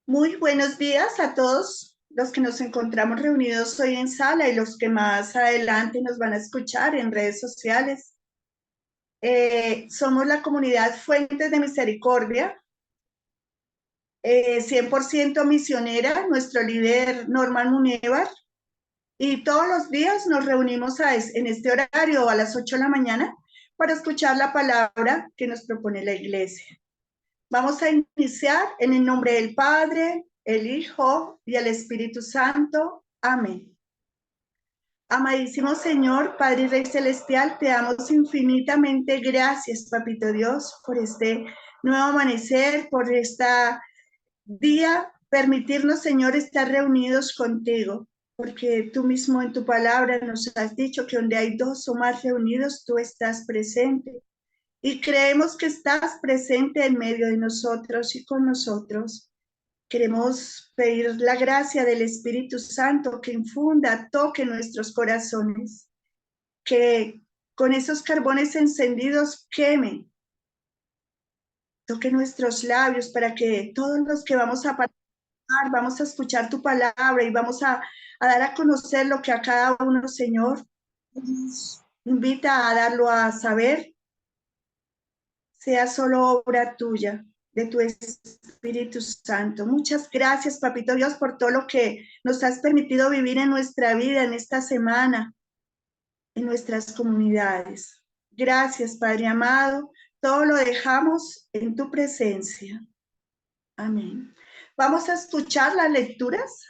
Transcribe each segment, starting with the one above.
Muy buenos días a todos los que nos encontramos reunidos hoy en sala y los que más adelante nos van a escuchar en redes sociales. Somos la comunidad Fuentes de Misericordia, 100% misionera, nuestro líder Norman Munevar, y todos los días nos reunimos en este horario a las 8 de la mañana para escuchar la palabra que nos propone la iglesia. Vamos a iniciar en el nombre del Padre, el Hijo y el Espíritu Santo. Amén. Amadísimo Señor, Padre y Rey Celestial, te damos infinitamente gracias, Papito Dios, por este nuevo amanecer, por este día, permitirnos, Señor, estar reunidos contigo, porque tú mismo en tu palabra nos has dicho que donde hay dos o más reunidos, tú estás presente. Y creemos que estás presente en medio de nosotros y con nosotros. Queremos pedir la gracia del Espíritu Santo que infunda, toque nuestros corazones, que con esos carbones encendidos queme, toque nuestros labios para que todos los que vamos a participar, vamos a escuchar tu palabra y vamos a dar a conocer lo que a cada uno, Señor, nos invita a darlo a saber, sea solo obra tuya, de tu Espíritu Santo. Muchas gracias, Papito Dios, por todo lo que nos has permitido vivir en nuestra vida, en esta semana, en nuestras comunidades. Gracias, Padre amado. Todo lo dejamos en tu presencia. Amén. Vamos a escuchar las lecturas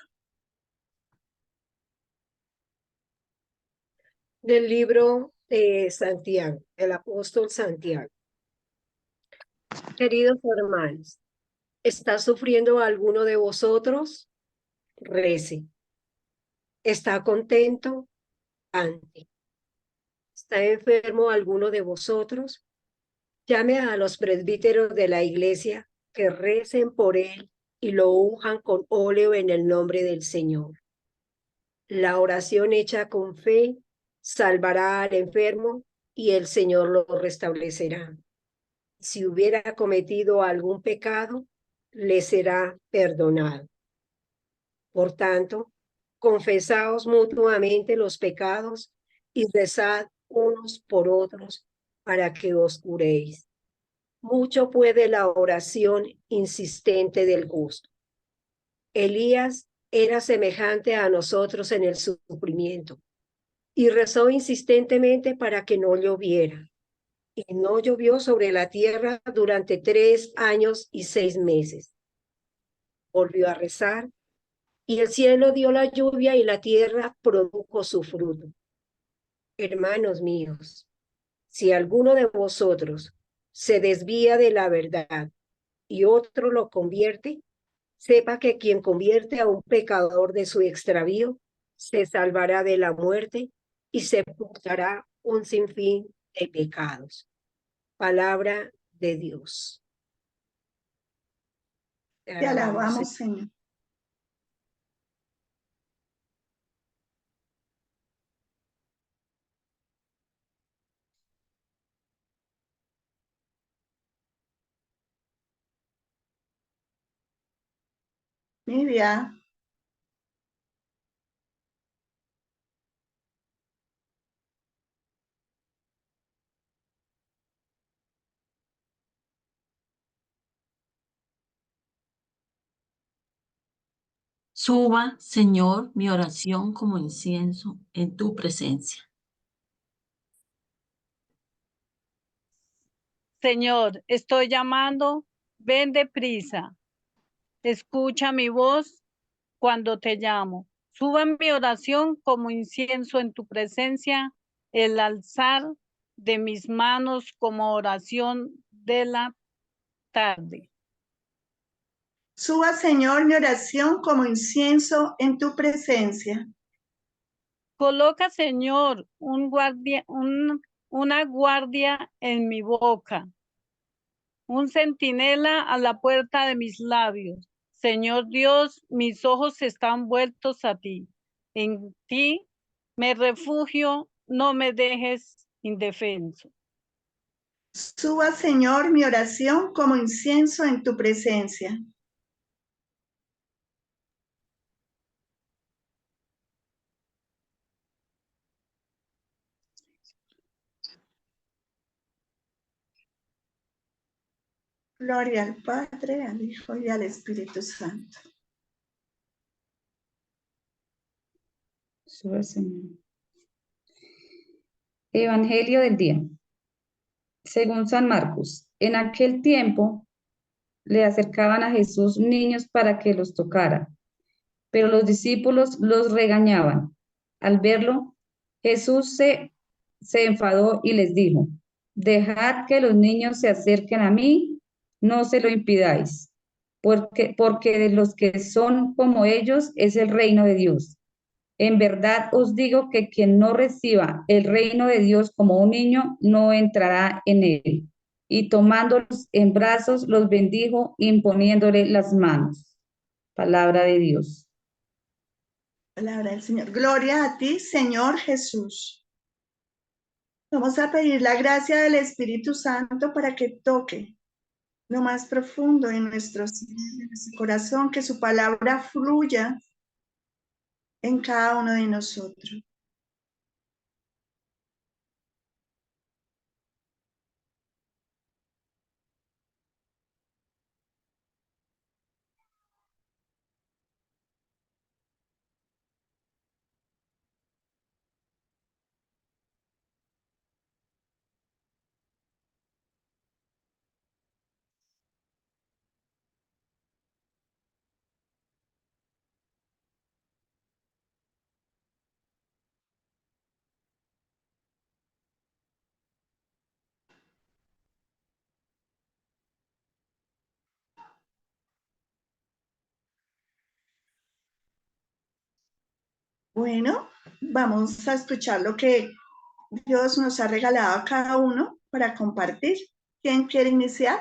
del libro de Santiago, el apóstol Santiago. Queridos hermanos, ¿está sufriendo alguno de vosotros? Rece. ¿Está contento? Ante. ¿Está enfermo alguno de vosotros? Llame a los presbíteros de la iglesia que recen por él y lo unjan con óleo en el nombre del Señor. La oración hecha con fe salvará al enfermo y el Señor lo restablecerá. Si hubiera cometido algún pecado, le será perdonado. Por tanto, confesaos mutuamente los pecados y rezad unos por otros para que os curéis. Mucho puede la oración insistente del justo. Elías era semejante a nosotros en el sufrimiento y rezó insistentemente para que no lloviera. Y no llovió sobre la tierra durante 3 años y 6 meses. Volvió a rezar, y el cielo dio la lluvia y la tierra produjo su fruto. Hermanos míos, si alguno de vosotros se desvía de la verdad y otro lo convierte, sepa que quien convierte a un pecador de su extravío se salvará de la muerte y sepultará un sinfín de pecados. Palabra de Dios. Te alabamos, Señor. Nidia. Suba, Señor, mi oración como incienso en tu presencia. Señor, estoy llamando, ven deprisa. Escucha mi voz cuando te llamo. Suba mi oración como incienso en tu presencia, el alzar de mis manos como oración de la tarde. Suba, Señor, mi oración como incienso en tu presencia. Coloca, Señor, una guardia en mi boca, un centinela a la puerta de mis labios. Señor Dios, mis ojos están vueltos a ti. En ti me refugio, no me dejes indefenso. Suba, Señor, mi oración como incienso en tu presencia. Gloria al Padre, al Hijo y al Espíritu Santo. Sube, Señor. Evangelio del día. Según San Marcos, en aquel tiempo le acercaban a Jesús niños para que los tocara, pero los discípulos los regañaban. Al verlo, Jesús se enfadó y les dijo: dejad que los niños se acerquen a mí, no se lo impidáis, porque de los que son como ellos es el reino de Dios. En verdad os digo que quien no reciba el reino de Dios como un niño, no entrará en él. Y tomándolos en brazos, los bendijo, imponiéndole las manos. Palabra de Dios. Palabra del Señor. Gloria a ti, Señor Jesús. Vamos a pedir la gracia del Espíritu Santo para que toque lo más profundo en nuestro ser, en nuestro corazón, que su palabra fluya en cada uno de nosotros. Bueno, vamos a escuchar lo que Dios nos ha regalado a cada uno para compartir. ¿Quién quiere iniciar?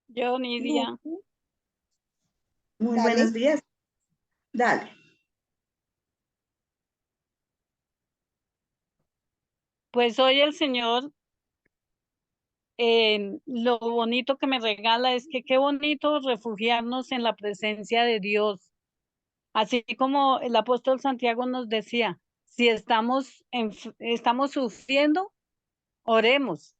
Yo, Nidia. Muy Dale. buenos días. Dale. Pues hoy el Señor, lo bonito que me regala es que qué bonito refugiarnos en la presencia de Dios. Así como el apóstol Santiago nos decía, si estamos sufriendo, oremos.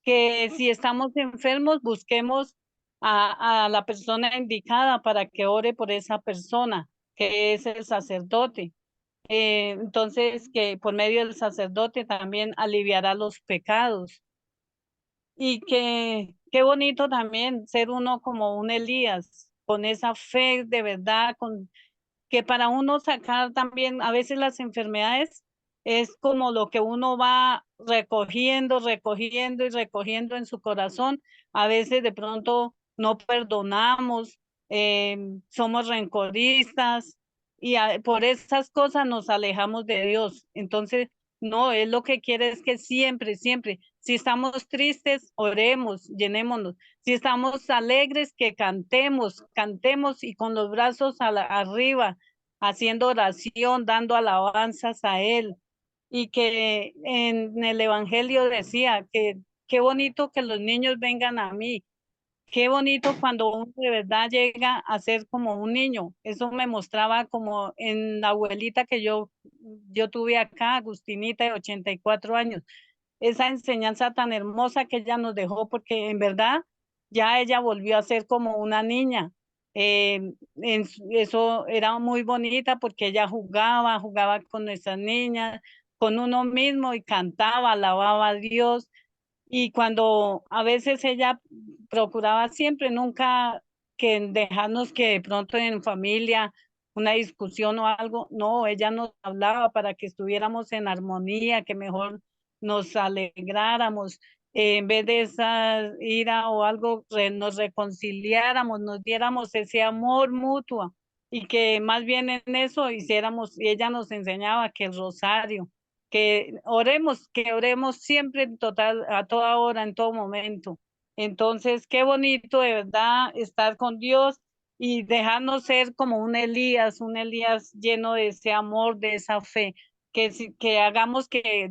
Que si estamos enfermos, busquemos a la persona indicada para que ore por esa persona, que es el sacerdote. Entonces, que por medio del sacerdote también aliviará los pecados. Y que qué bonito también ser uno como un Elías, con esa fe de verdad, con que para uno sacar también a veces las enfermedades es como lo que uno va recogiendo, recogiendo y recogiendo en su corazón. A veces de pronto no perdonamos, somos rencoristas y por esas cosas nos alejamos de Dios. Entonces, no, Él lo que quiere es que siempre, siempre, si estamos tristes, oremos, llenémonos. Si estamos alegres, que cantemos, cantemos y con los brazos arriba, haciendo oración, dando alabanzas a Él. Y que en el Evangelio decía que qué bonito que los niños vengan a mí. Qué bonito cuando uno de verdad llega a ser como un niño. Eso me mostraba como en la abuelita que yo tuve acá, Agustinita, de 84 años, esa enseñanza tan hermosa que ella nos dejó, porque en verdad ya ella volvió a ser como una niña. Eso era muy bonita porque ella jugaba con nuestras niñas, con uno mismo y cantaba, alababa a Dios. Y cuando a veces ella procuraba siempre, nunca que dejarnos que de pronto en familia una discusión o algo, no, ella nos hablaba para que estuviéramos en armonía, que mejor nos alegráramos, en vez de esa ira o algo, nos reconciliáramos, nos diéramos ese amor mutuo y que más bien en eso hiciéramos, y ella nos enseñaba que el rosario, que oremos siempre en total, a toda hora, en todo momento. Entonces, qué bonito de verdad estar con Dios y dejarnos ser como un Elías lleno de ese amor, de esa fe, que hagamos que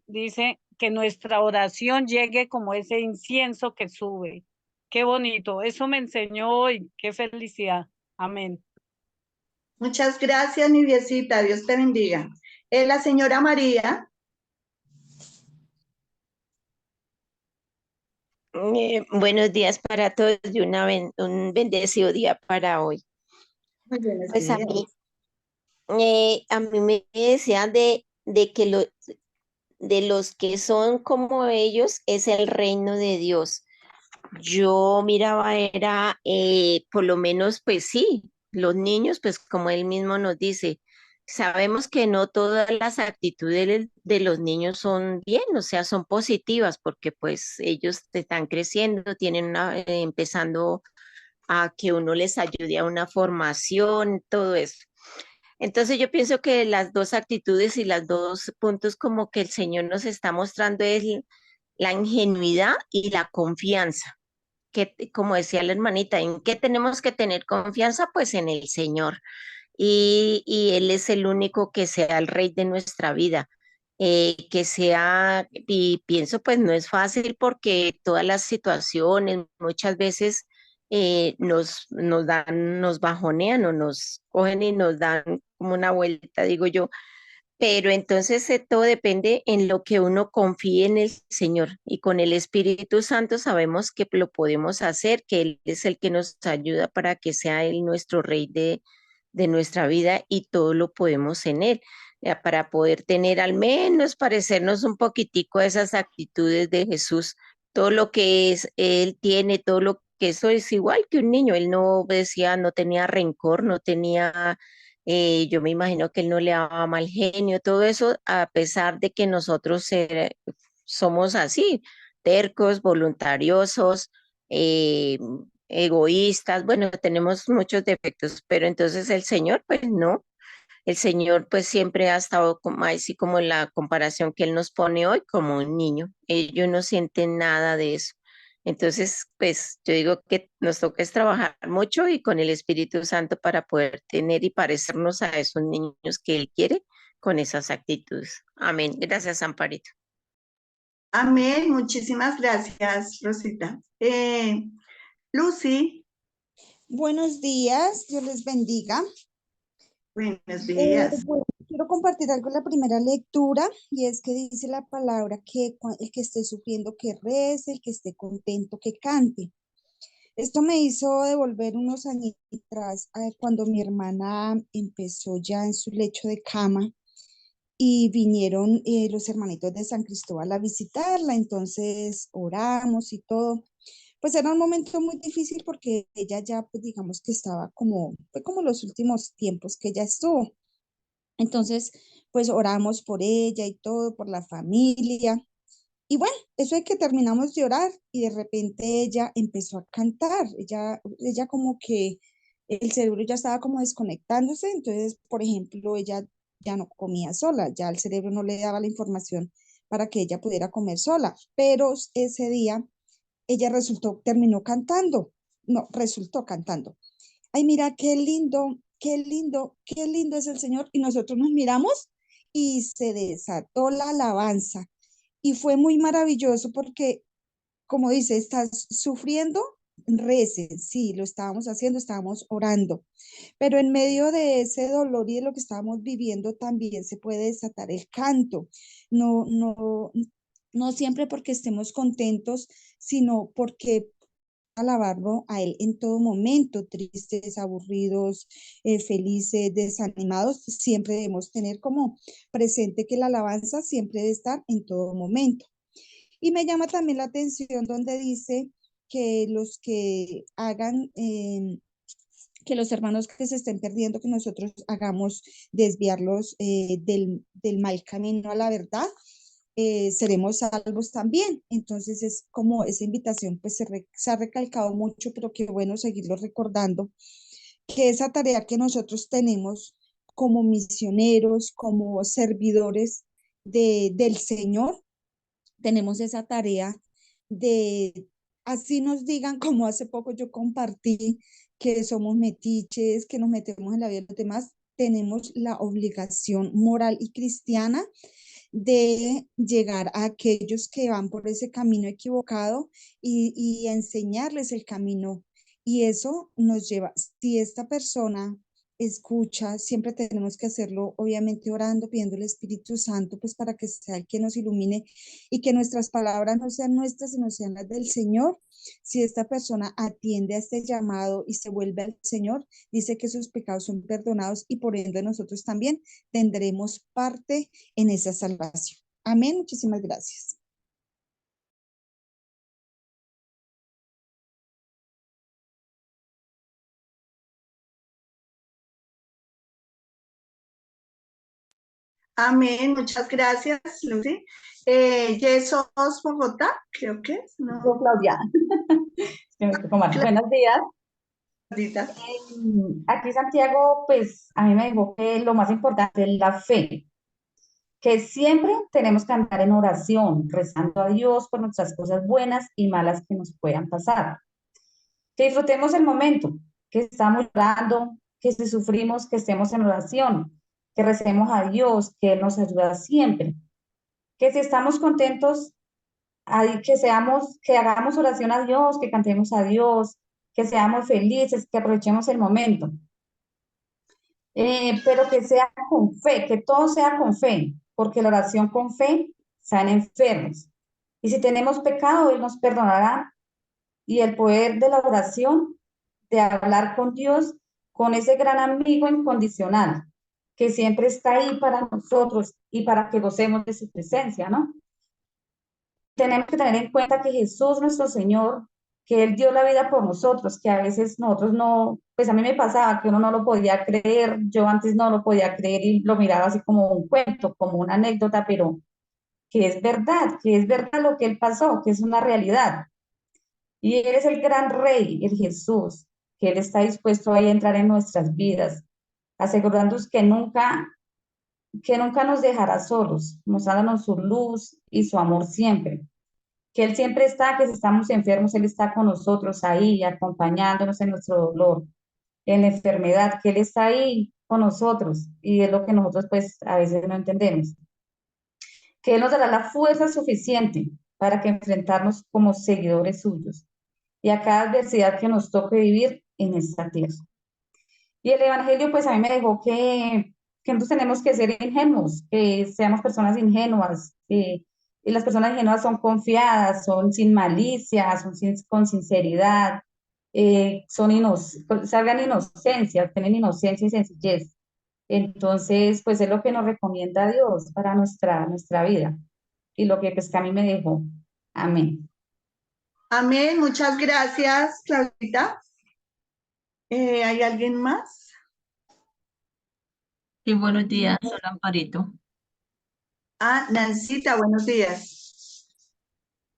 dice que nuestra oración llegue como ese incienso que sube. Qué bonito, eso me enseñó hoy, qué felicidad. Amén. Muchas gracias, Nidiecita. Dios te bendiga. La señora María. Buenos días para todos y un bendecido día para hoy. Muy buenos Pues días. a mí me decían de que de los que son como ellos es el reino de Dios. Yo miraba, era por lo menos, pues sí, los niños, pues como él mismo nos dice, sabemos que no todas las actitudes de los niños son bien, o sea, son positivas, porque pues ellos están creciendo, tienen empezando a que uno les ayude a una formación, todo eso. Entonces yo pienso que las dos actitudes y las dos puntos como que el Señor nos está mostrando es la ingenuidad y la confianza que, como decía la hermanita, ¿en qué tenemos que tener confianza? Pues en el Señor. Y Él es el único que sea el rey de nuestra vida. Que sea, y pienso pues no es fácil porque todas las situaciones muchas veces nos dan, nos bajonean o nos cogen y nos dan como una vuelta, digo yo, pero entonces todo depende en lo que uno confíe en el Señor y con el Espíritu Santo sabemos que lo podemos hacer, que Él es el que nos ayuda para que sea Él nuestro Rey de nuestra vida y todo lo podemos en Él, ya, para poder tener al menos parecernos un poquitico a esas actitudes de Jesús, todo lo que es, Él tiene, todo lo que eso es igual que un niño, Él no decía, no tenía rencor, no tenía yo me imagino que él no le daba mal genio, todo eso, a pesar de que nosotros somos así, tercos, voluntariosos, egoístas, bueno, tenemos muchos defectos, pero entonces el Señor, pues no, el Señor pues siempre ha estado como así como en la comparación que Él nos pone hoy como un niño. Ellos no sienten nada de eso. Entonces, pues yo digo que nos toca es trabajar mucho y con el Espíritu Santo para poder tener y parecernos a esos niños que Él quiere con esas actitudes. Amén. Gracias, Amparito. Amén. Muchísimas gracias, Rosita. Lucy, Buenos días, Dios les bendiga. buenos días. Bueno, quiero compartir algo en la primera lectura y es que dice la palabra que el que esté sufriendo que rece, el que esté contento que cante. Esto me hizo devolver unos años atrás cuando mi hermana empezó ya en su lecho de cama y vinieron los hermanitos de San Cristóbal a visitarla, entonces oramos y todo. Pues era un momento muy difícil porque ella ya, pues digamos que estaba como, fue como los últimos tiempos que ella estuvo. Entonces, pues oramos por ella y todo, por la familia. Y bueno, eso es que terminamos de orar y de repente ella empezó a cantar. Ella como que el cerebro ya estaba como desconectándose. Entonces, por ejemplo, ella ya no comía sola, ya el cerebro no le daba la información para que ella pudiera comer sola. Pero ese día ella terminó cantando. No, resultó cantando. Ay, mira, qué lindo, qué lindo, qué lindo es el Señor. Y nosotros nos miramos y se desató la alabanza. Y fue muy maravilloso porque, como dice, estás sufriendo, recen, sí, lo estábamos haciendo, estábamos orando. Pero en medio de ese dolor y de lo que estábamos viviendo también se puede desatar el canto. No, no, no siempre porque estemos contentos, sino porque alabarlo a Él en todo momento, tristes, aburridos, felices, desanimados, siempre debemos tener como presente que la alabanza siempre debe estar en todo momento. Y me llama también la atención donde dice que los que hagan, que los hermanos que se estén perdiendo, que nosotros hagamos desviarlos del mal camino a la verdad, seremos salvos también. Entonces es como esa invitación, pues se ha recalcado mucho, pero qué bueno seguirlo recordando, que esa tarea que nosotros tenemos como misioneros, como servidores del Señor, tenemos esa tarea de, así nos digan, como hace poco yo compartí, que somos metiches, que nos metemos en la vida de los demás, tenemos la obligación moral y cristiana de llegar a aquellos que van por ese camino equivocado y enseñarles el camino. Y eso nos lleva, si esta persona escucha, siempre tenemos que hacerlo, obviamente orando, pidiendo al Espíritu Santo, pues para que sea el que nos ilumine y que nuestras palabras no sean nuestras, sino sean las del Señor. Si esta persona atiende a este llamado y se vuelve al Señor, dice que sus pecados son perdonados y por ende nosotros también tendremos parte en esa salvación. Amén. Muchísimas gracias. Amén, muchas gracias, Lucy. Yesos Bogotá, creo que es, Yo, ¿no? Claudia. Se me tocó mal. Buenos días. Claudita. Aquí Santiago, pues a mí me dijo que lo más importante es la fe, que siempre tenemos que andar en oración, rezando a Dios por nuestras cosas buenas y malas que nos puedan pasar. Que disfrutemos el momento, que estamos orando, que si sufrimos, que estemos en oración, que recemos a Dios, que Él nos ayuda siempre. Que si estamos contentos, que hagamos oración a Dios, que cantemos a Dios, que seamos felices, que aprovechemos el momento. Pero que sea con fe, que todo sea con fe, porque la oración con fe sana enfermos. Y si tenemos pecado, Él nos perdonará. Y el poder de la oración, de hablar con Dios, con ese gran amigo incondicional, que siempre está ahí para nosotros y para que gocemos de su presencia, ¿no? Tenemos que tener en cuenta que Jesús, nuestro Señor, que Él dio la vida por nosotros, que a veces nosotros no, pues a mí me pasaba que uno no lo podía creer, yo antes no lo podía creer y lo miraba así como un cuento, como una anécdota, pero que es verdad lo que Él pasó, que es una realidad. Y Él es el gran Rey, el Jesús, que Él está dispuesto ahí a entrar en nuestras vidas, asegurándonos que nunca nos dejará solos, mostrándonos su luz y su amor siempre. Que Él siempre está, que si estamos enfermos, Él está con nosotros ahí, acompañándonos en nuestro dolor, en la enfermedad, que Él está ahí con nosotros y es lo que nosotros pues a veces no entendemos. Que Él nos dará la fuerza suficiente para que enfrentarnos como seguidores suyos y a cada adversidad que nos toque vivir en esta tierra. Y el Evangelio pues a mí me dejó que nosotros tenemos que ser ingenuos, que seamos personas ingenuas, y las personas ingenuas son confiadas, son sin malicia, con sinceridad, salgan inocencia, tienen inocencia y sencillez. Entonces, pues es lo que nos recomienda Dios para nuestra vida y lo que pues que a mí me dejó. Amén. Amén, muchas gracias, Claudita. ¿Hay alguien más? Sí, buenos días, soy Amparito. Ah, Nancita, buenos días.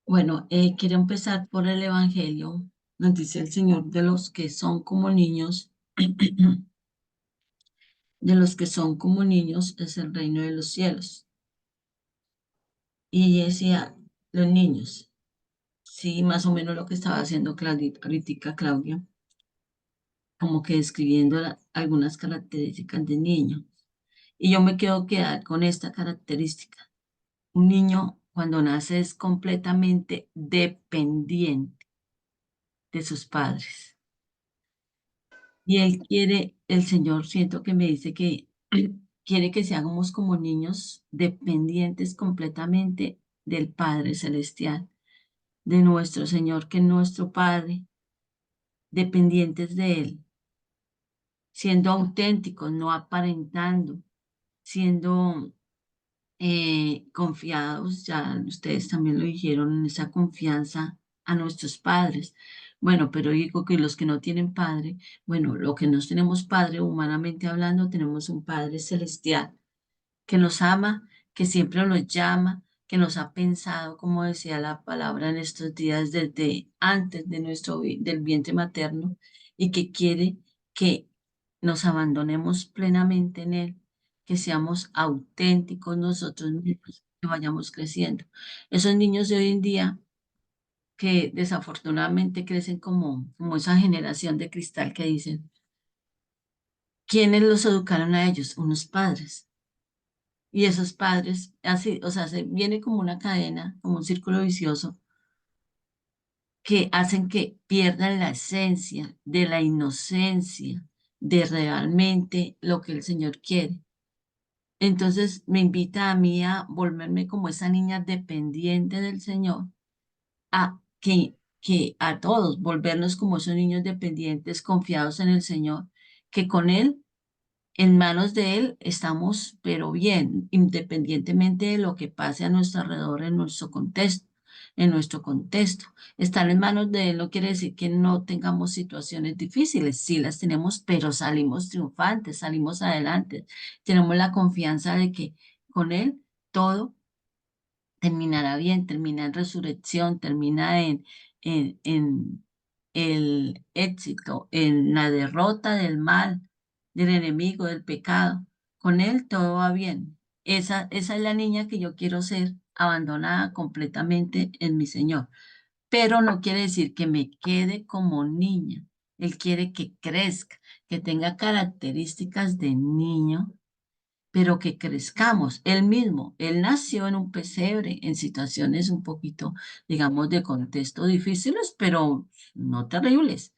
Bueno, quiero empezar por el Evangelio. Nos dice el Señor, de los que son como niños, de los que son como niños es el reino de los cielos. Y decía, los niños, sí, más o menos lo que estaba haciendo ahorita Claudia, como que describiendo algunas características de niño. Y yo me quiero quedar con esta característica. Un niño cuando nace es completamente dependiente de sus padres. Y él quiere, el Señor siento que me dice que quiere que seamos como niños dependientes completamente del Padre Celestial, de nuestro Señor, que es nuestro Padre, dependientes de Él, siendo auténticos, no aparentando, siendo confiados, ya ustedes también lo dijeron, en esa confianza a nuestros padres. Bueno, pero digo que los que no tienen padre, bueno, lo que no tenemos padre, humanamente hablando, tenemos un Padre celestial que nos ama, que siempre nos llama, que nos ha pensado, como decía la palabra en estos días, desde antes de del vientre materno, y que quiere que nos abandonemos plenamente en Él, que seamos auténticos nosotros mismos, que vayamos creciendo. Esos niños de hoy en día que desafortunadamente crecen como esa generación de cristal que dicen, ¿quiénes los educaron a ellos? Unos padres. Y esos padres, así, o sea, se viene como una cadena, como un círculo vicioso, que hacen que pierdan la esencia de la inocencia, de realmente lo que el Señor quiere. Entonces me invita a mí a volverme como esa niña dependiente del Señor, a que a todos volvernos como esos niños dependientes, confiados en el Señor, que con Él, en manos de Él, estamos, pero bien, independientemente de lo que pase a nuestro alrededor en nuestro contexto. En nuestro contexto. Estar en manos de Él no quiere decir que no tengamos situaciones difíciles, sí las tenemos, pero salimos triunfantes, salimos adelante. Tenemos la confianza de que con Él todo terminará bien, termina en resurrección, termina en el éxito, en la derrota del mal, del enemigo, del pecado. Con Él todo va bien. Esa es la niña que yo quiero ser, abandonada completamente en mi Señor. Pero no quiere decir que me quede como niña. Él quiere que crezca, que tenga características de niño, pero que crezcamos. Él mismo, él nació en un pesebre, en situaciones un poquito, digamos, de contexto difíciles, pero no terribles,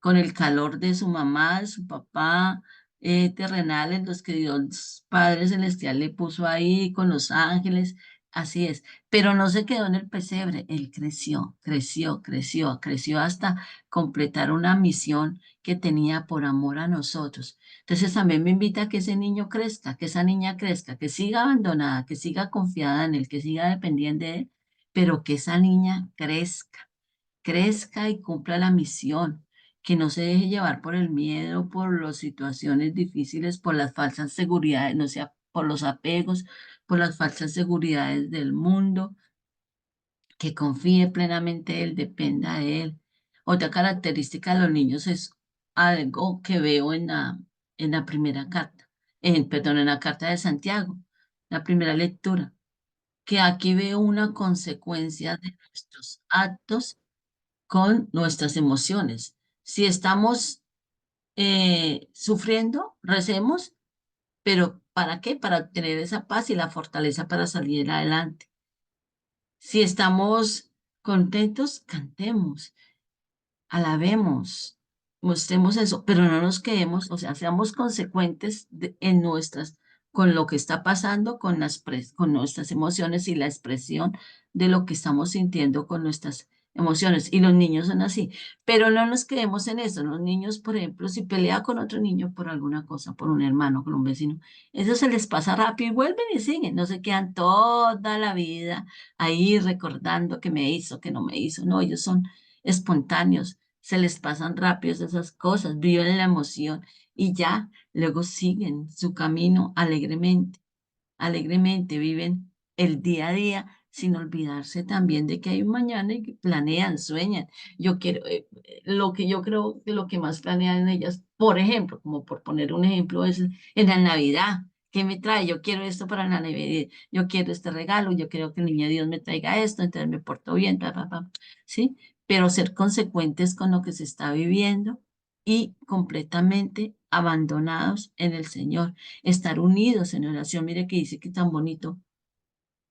con el calor de su mamá, de su papá, terrenal, en los que Dios Padre Celestial le puso ahí con los ángeles, así es, pero no se quedó en el pesebre, él creció, creció, creció, creció hasta completar una misión que tenía por amor a nosotros. Entonces también me invita a que ese niño crezca, que esa niña crezca, que siga abandonada, que siga confiada en él, que siga dependiente de él, pero que esa niña crezca, crezca y cumpla la misión, que no se deje llevar por el miedo, por las situaciones difíciles, por las falsas seguridades, no sea por los apegos, por las falsas seguridades del mundo, que confíe plenamente en él, dependa de él. Otra característica de los niños es algo que veo en la primera carta, perdón, en la carta de Santiago, la primera lectura, que aquí veo una consecuencia de nuestros actos con nuestras emociones. Si estamos sufriendo, recemos, pero ¿para qué? Para obtener esa paz y la fortaleza para salir adelante. Si estamos contentos, cantemos, alabemos, mostremos eso, pero no nos quedemos, o sea, seamos consecuentes en nuestras, con lo que está pasando, con nuestras emociones y la expresión de lo que estamos sintiendo con nuestras emociones. Y los niños son así, pero no nos quedemos en eso. Los niños, por ejemplo, si pelea con otro niño por alguna cosa, por un hermano, con un vecino, eso se les pasa rápido y vuelven y siguen, no se quedan toda la vida ahí recordando que me hizo, que no me hizo. No, ellos son espontáneos, se les pasan rápidos esas cosas, viven la emoción y ya, luego siguen su camino alegremente, alegremente viven el día a día sin olvidarse también de que hay un mañana y que planean, sueñan. Yo quiero, lo que yo creo que lo que más planean ellas, por ejemplo, como por poner un ejemplo, es en la Navidad. ¿Qué me trae? Yo quiero esto para la Navidad, yo quiero este regalo, yo quiero que el niño Dios me traiga esto, entonces me porto bien, ¿sí? Pero ser consecuentes con lo que se está viviendo y completamente abandonados en el Señor, estar unidos en oración. Mire que dice que tan bonito.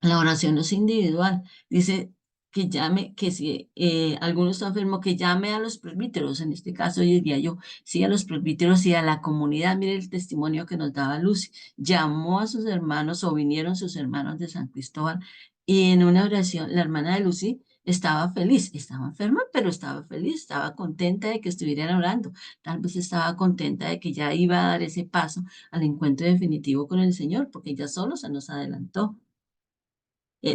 La oración no es individual. Dice que llame, que si alguno está enfermo, que llame a los presbíteros. En este caso, yo diría yo, sí, a los presbíteros y a la comunidad. Mire el testimonio que nos daba Lucy. Llamó a sus hermanos o vinieron sus hermanos de San Cristóbal y en una oración, la hermana de Lucy estaba feliz, estaba enferma, pero estaba feliz, estaba contenta de que estuvieran orando. Tal vez estaba contenta de que ya iba a dar ese paso al encuentro definitivo con el Señor, porque ella solo se nos adelantó.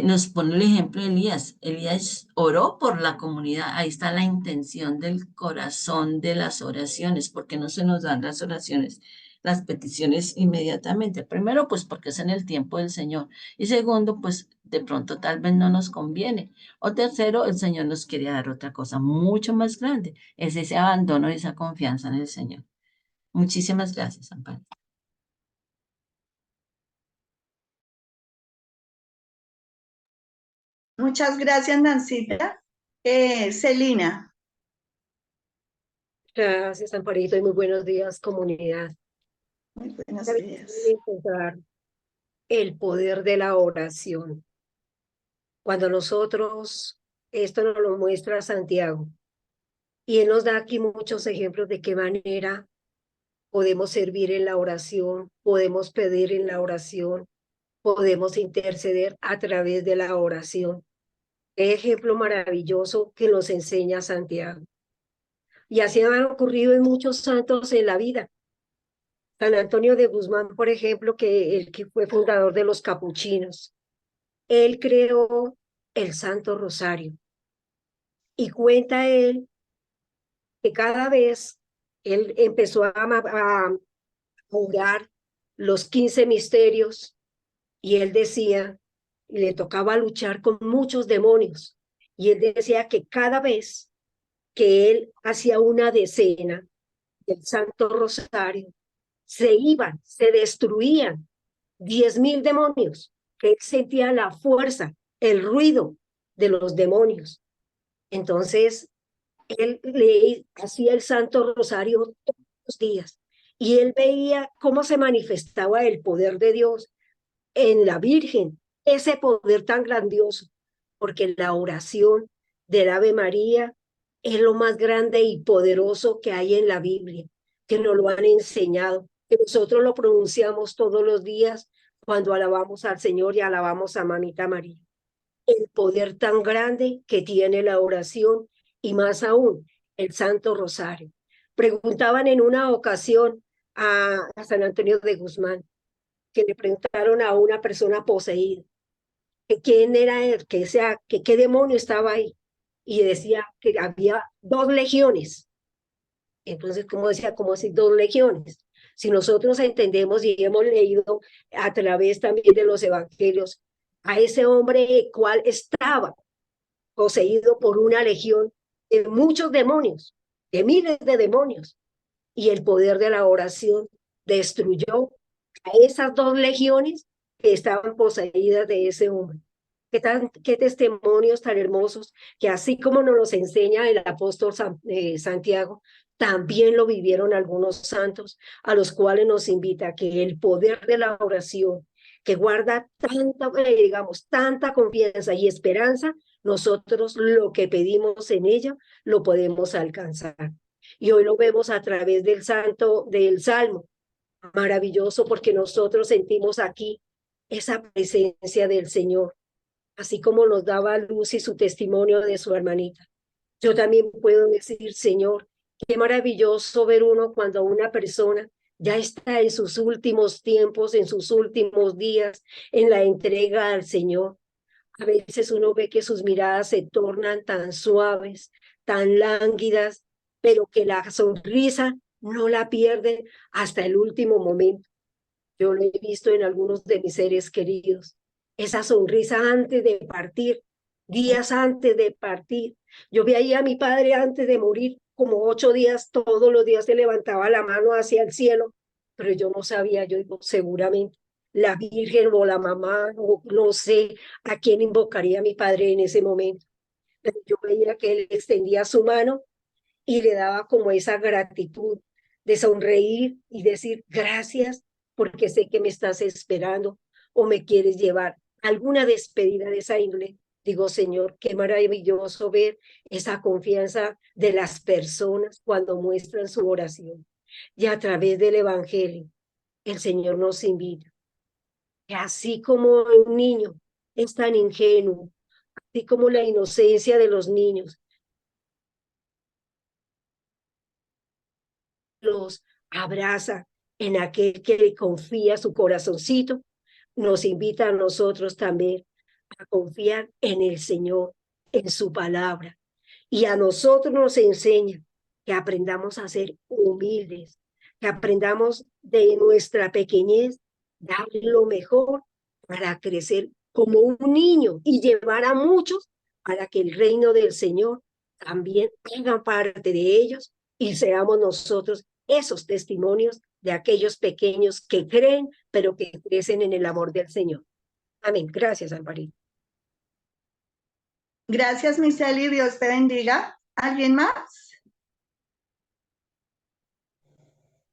Nos pone el ejemplo de Elías. Elías oró por la comunidad. Ahí está la intención del corazón de las oraciones, porque no se nos dan las oraciones, las peticiones inmediatamente. Primero, pues porque es en el tiempo del Señor. Y segundo, pues de pronto tal vez no nos conviene. O tercero, el Señor nos quiere dar otra cosa mucho más grande. Es ese abandono y esa confianza en el Señor. Muchísimas gracias, Amparo. Muchas gracias, Nancita. Celina. Gracias, Amparito, y muy buenos días, comunidad. Muy buenos Voy días. a encontrar el poder de la oración. Cuando nosotros, esto nos lo muestra Santiago, y él nos da aquí muchos ejemplos de qué manera podemos servir en la oración, podemos pedir en la oración, podemos interceder a través de la oración. Qué ejemplo maravilloso que nos enseña Santiago. Y así han ocurrido en muchos santos en la vida. San Antonio de Guzmán, por ejemplo, el que fue fundador de los capuchinos, él creó el Santo Rosario. Y cuenta él que cada vez él empezó a orar los 15 misterios y él decía, y le tocaba luchar con muchos demonios. Y él decía que cada vez que él hacía una decena del Santo Rosario, se destruían 10.000 demonios, que él sentía la fuerza, el ruido de los demonios. Entonces, él le hacía el Santo Rosario todos los días y él veía cómo se manifestaba el poder de Dios en la Virgen, ese poder tan grandioso, porque la oración del Ave María es lo más grande y poderoso que hay en la Biblia, que nos lo han enseñado, que nosotros lo pronunciamos todos los días cuando alabamos al Señor y alabamos a Mamita María. El poder tan grande que tiene la oración y más aún el Santo Rosario. Preguntaban en una ocasión a San Antonio de Guzmán, que le preguntaron a una persona poseída que quién era él, que qué demonio estaba ahí, y decía que había 2 legiones. Entonces, ¿cómo decía? ¿Cómo así 2 legiones? Si nosotros entendemos y hemos leído a través también de los evangelios a ese hombre cual estaba poseído por una legión de muchos demonios, de miles de demonios, y el poder de la oración destruyó a esas 2 legiones que estaban poseídas de ese hombre. Qué testimonios tan hermosos que así como nos los enseña el apóstol Santiago, también lo vivieron algunos santos a los cuales nos invita que el poder de la oración, que guarda tanta, digamos, tanta confianza y esperanza, nosotros lo que pedimos en ella lo podemos alcanzar. Y hoy lo vemos a través del Salmo, maravilloso porque nosotros sentimos aquí esa presencia del Señor, así como nos daba luz y su testimonio de su hermanita. Yo también puedo decir, Señor, qué maravilloso ver uno cuando una persona ya está en sus últimos tiempos, en sus últimos días, en la entrega al Señor. A veces uno ve que sus miradas se tornan tan suaves, tan lánguidas, pero que la sonrisa no la pierden hasta el último momento. Yo lo he visto en algunos de mis seres queridos. Esa sonrisa antes de partir, días antes de partir. Yo veía a mi padre antes de morir, como 8 días, todos los días se levantaba la mano hacia el cielo, pero yo no sabía, yo digo, seguramente la Virgen o la mamá, o no sé a quién invocaría mi padre en ese momento. Pero yo veía que él extendía su mano y le daba como esa gratitud de sonreír y decir gracias porque sé que me estás esperando o me quieres llevar alguna despedida de esa índole. Digo, Señor, qué maravilloso ver esa confianza de las personas cuando muestran su oración. Y a través del Evangelio, el Señor nos invita. Que así como un niño es tan ingenuo, así como la inocencia de los niños, los abraza en aquel que le confía su corazoncito, nos invita a nosotros también a confiar en el Señor, en su palabra. Y a nosotros nos enseña que aprendamos a ser humildes, que aprendamos de nuestra pequeñez, dar lo mejor para crecer como un niño y llevar a muchos para que el reino del Señor también haga parte de ellos y seamos nosotros esos testimonios de aquellos pequeños que creen, pero que crecen en el amor del Señor. Amén. Gracias, Alvarito. Gracias, Miseli, Dios te bendiga. ¿Alguien más?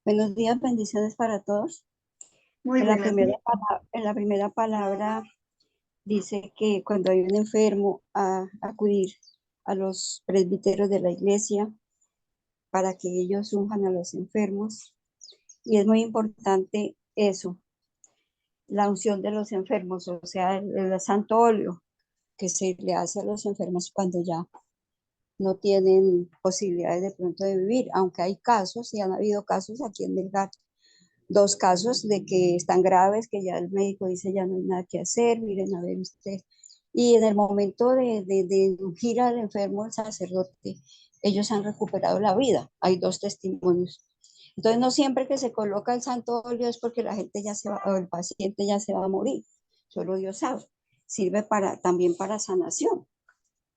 Buenos días, bendiciones para todos. Muy En la buenos primera palabra dice que cuando hay un enfermo, a acudir a los presbíteros de la iglesia para que ellos unjan a los enfermos. Y es muy importante eso, la unción de los enfermos, o sea, el santo óleo que se le hace a los enfermos cuando ya no tienen posibilidades de pronto de vivir, aunque hay casos, y han habido casos aquí en Melgar, 2 casos de que están graves, que ya el médico dice ya no hay nada que hacer, miren a ver usted. Y en el momento de ungir al enfermo, el sacerdote, ellos han recuperado la vida. Hay 2 testimonios. Entonces, no siempre que se coloca el santo óleo es porque la gente ya se va, o el paciente ya se va a morir. Solo Dios sabe. Sirve también para sanación.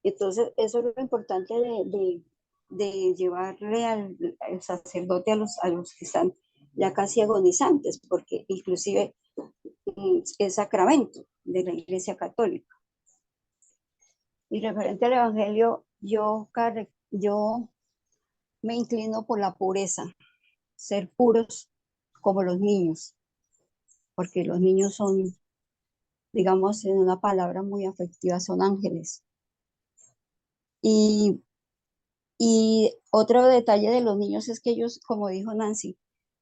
Entonces, eso es lo importante de llevarle al sacerdote a los que están ya casi agonizantes, porque inclusive es sacramento de la Iglesia Católica. Y referente al Evangelio, yo me inclino por la pureza, ser puros como los niños, porque los niños son, digamos, en una palabra muy afectiva, son ángeles. Y otro detalle de los niños es que ellos, como dijo Nancy,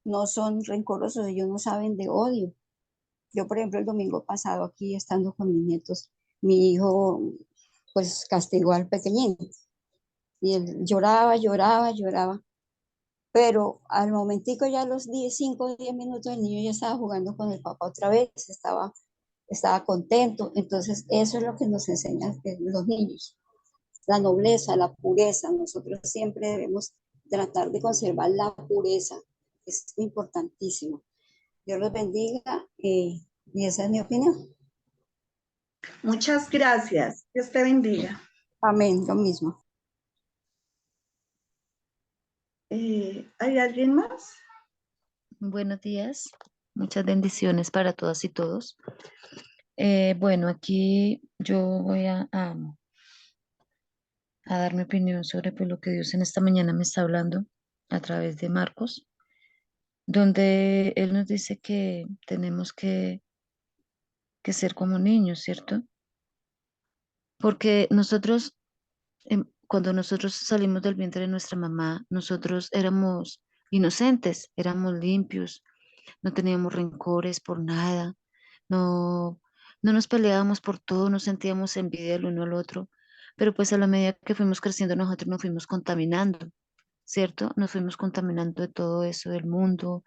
no son rencorosos, ellos no saben de odio. Yo, por ejemplo, el domingo pasado aquí estando con mis nietos, mi hijo pues castigó al pequeñín y él lloraba, lloraba, lloraba. Pero al momentico, ya a los 5 o 10 minutos, el niño ya estaba jugando con el papá otra vez, estaba contento. Entonces, eso es lo que nos enseñan los niños, la nobleza, la pureza. Nosotros siempre debemos tratar de conservar la pureza, es importantísimo. Dios los bendiga y esa es mi opinión. Muchas gracias. Dios te bendiga. Amén, lo mismo. ¿Hay alguien más? Buenos días, muchas bendiciones para todas y todos. Bueno, aquí yo voy a dar mi opinión sobre pues, lo que Dios en esta mañana me está hablando a través de Marcos, donde Él nos dice que tenemos que ser como niños, ¿cierto? Porque nosotros, cuando nosotros salimos del vientre de nuestra mamá, nosotros éramos inocentes, éramos limpios, no teníamos rencores por nada, no, no nos peleábamos por todo, no sentíamos envidia el uno al otro, pero pues a la medida que fuimos creciendo nosotros nos fuimos contaminando, ¿cierto? Nos fuimos contaminando de todo eso del mundo.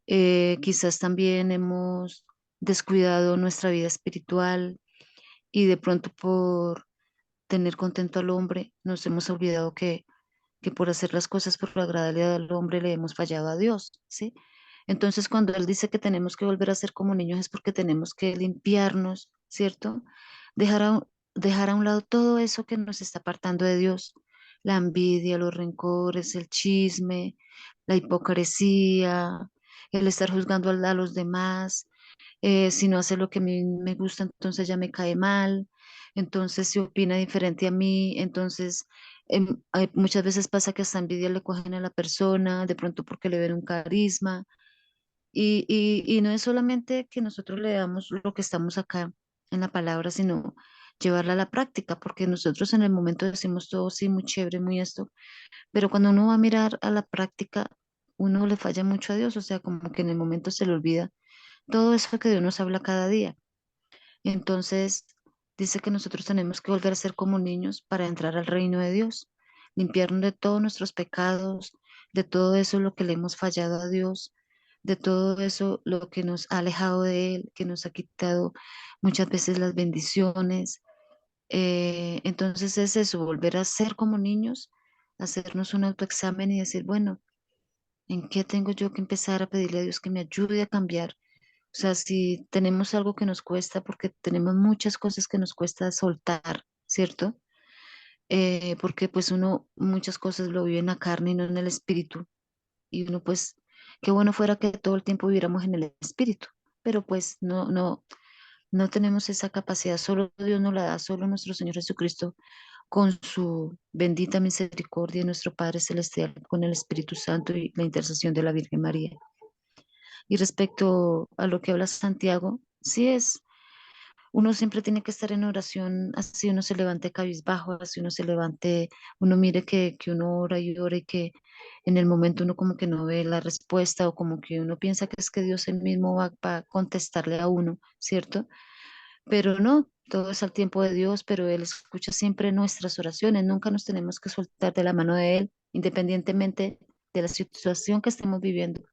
Quizás también hemos descuidado nuestra vida espiritual y de pronto por tener contento al hombre nos hemos olvidado que por hacer las cosas por agradarle al hombre le hemos fallado a Dios, ¿sí? Entonces, cuando Él dice que tenemos que volver a ser como niños es porque tenemos que limpiarnos, ¿cierto? Dejar a un lado todo eso que nos está apartando de Dios, la envidia, los rencores, el chisme, la hipocresía, el estar juzgando a los demás. Si no hace lo que a mí me gusta, entonces ya me cae mal. Entonces, si opina diferente a mí, entonces muchas veces pasa que hasta envidia le cogen a la persona, de pronto porque le ven un carisma. Y no es solamente que nosotros leamos lo que estamos acá en la palabra, sino llevarla a la práctica, porque nosotros en el momento decimos todo, sí, muy chévere, muy esto, pero cuando uno va a mirar a la práctica, uno le falla mucho a Dios, o sea, como que en el momento se le olvida todo eso que Dios nos habla cada día. Entonces, dice que nosotros tenemos que volver a ser como niños para entrar al reino de Dios, limpiarnos de todos nuestros pecados, de todo eso lo que le hemos fallado a Dios, de todo eso lo que nos ha alejado de Él, que nos ha quitado muchas veces las bendiciones. Entonces es eso, volver a ser como niños, hacernos un autoexamen y decir, bueno, ¿en qué tengo yo que empezar a pedirle a Dios que me ayude a cambiar? O sea, si tenemos algo que nos cuesta, porque tenemos muchas cosas que nos cuesta soltar, ¿cierto? Porque pues uno muchas cosas lo vive en la carne y no en el espíritu. Y uno pues, qué bueno fuera que todo el tiempo viviéramos en el espíritu, pero pues no tenemos esa capacidad, solo Dios nos la da, solo nuestro Señor Jesucristo con su bendita misericordia, nuestro Padre Celestial, con el Espíritu Santo y la intercesión de la Virgen María. Y respecto a lo que habla Santiago, sí es uno siempre tiene que estar en oración, así uno se levante cabizbajo, así uno se levante, uno mire que uno ora y ora y que en el momento uno como que no ve la respuesta o como que uno piensa que es que Dios él mismo va a contestarle a uno, ¿cierto? Pero no, todo es al tiempo de Dios, pero Él escucha siempre nuestras oraciones, nunca nos tenemos que soltar de la mano de Él, independientemente de la situación que estemos viviendo.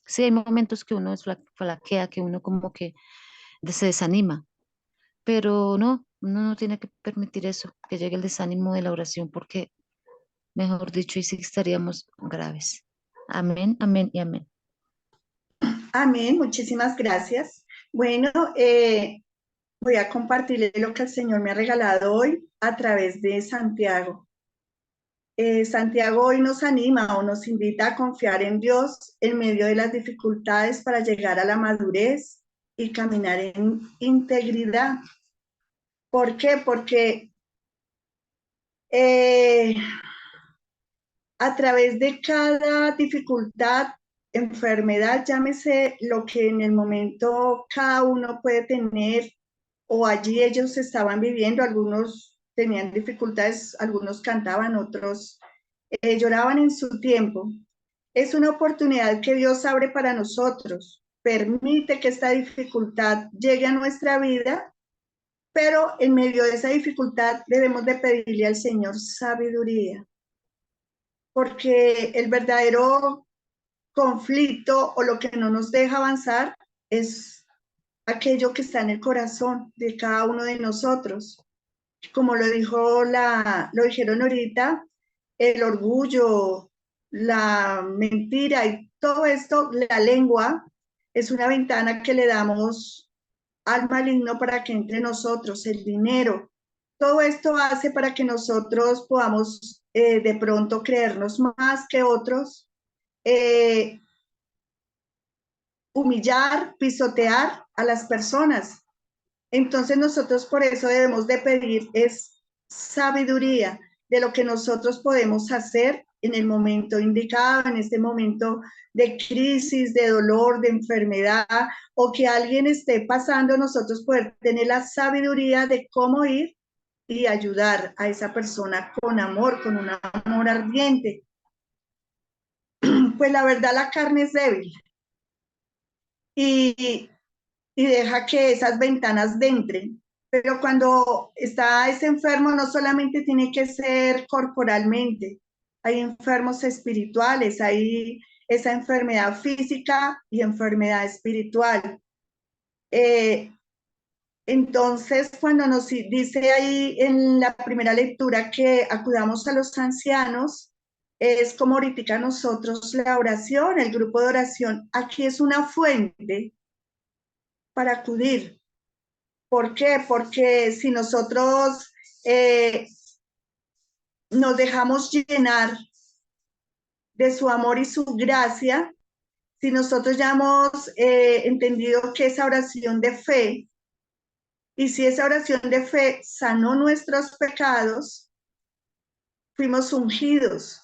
Sí, hay momentos que uno flaquea, que uno como que se desanima, pero no, uno no tiene que permitir eso, que llegue el desánimo de la oración, porque, mejor dicho, y sí estaríamos graves. Amén, amén y amén. Amén, muchísimas gracias. Bueno, voy a compartirle lo que el Señor me ha regalado hoy a través de Santiago. Santiago hoy nos anima o nos invita a confiar en Dios en medio de las dificultades para llegar a la madurez y caminar en integridad. ¿Por qué? Porque a través de cada dificultad, enfermedad, llámese lo que en el momento cada uno puede tener, o allí ellos estaban viviendo, algunos tenían dificultades, algunos cantaban, otros lloraban en su tiempo. Es una oportunidad que Dios abre para nosotros, permite que esta dificultad llegue a nuestra vida, pero en medio de esa dificultad debemos de pedirle al Señor sabiduría, porque el verdadero conflicto o lo que no nos deja avanzar es aquello que está en el corazón de cada uno de nosotros. Como lo dijeron ahorita, el orgullo, la mentira y todo esto, la lengua es una ventana que le damos al maligno para que entre nosotros, el dinero. Todo esto hace para que nosotros podamos de pronto creernos más que otros, humillar, pisotear a las personas. Entonces nosotros por eso debemos de pedir es sabiduría de lo que nosotros podemos hacer en el momento indicado, en este momento de crisis, de dolor, de enfermedad, o que alguien esté pasando, nosotros poder tener la sabiduría de cómo ir y ayudar a esa persona con amor, con un amor ardiente. Pues la verdad la carne es débil y deja que esas ventanas entren. Pero cuando está ese enfermo, no solamente tiene que ser corporalmente, hay enfermos espirituales, hay esa enfermedad física y enfermedad espiritual. Entonces, cuando nos dice ahí en la primera lectura que acudamos a los ancianos, es como ahorita nosotros la oración, el grupo de oración, aquí es una fuente para acudir. ¿Por qué? Porque si nosotros nos dejamos llenar de su amor y su gracia, si nosotros ya hemos entendido que esa oración de fe, y si esa oración de fe sanó nuestros pecados, fuimos ungidos.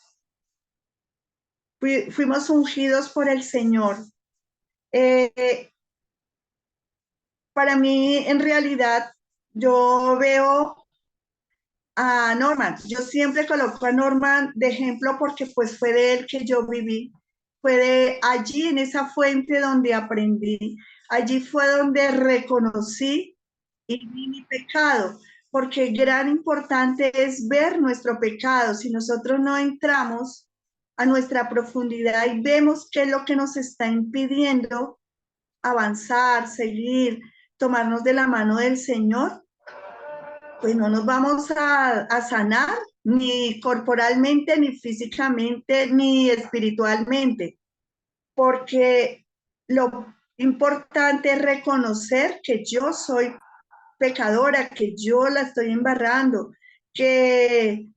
Fuimos ungidos por el Señor. Para mí, en realidad, yo veo a Norman. Yo siempre coloco a Norman de ejemplo porque pues fue de él que yo viví. Fue de allí, en esa fuente donde aprendí. Allí fue donde reconocí y vi mi pecado, porque gran importante es ver nuestro pecado. Si nosotros no entramos a nuestra profundidad y vemos qué es lo que nos está impidiendo avanzar, seguir, tomarnos de la mano del Señor, pues no nos vamos a sanar ni corporalmente, ni físicamente, ni espiritualmente, porque lo importante es reconocer que yo soy pecadora, que yo la estoy embarrando, que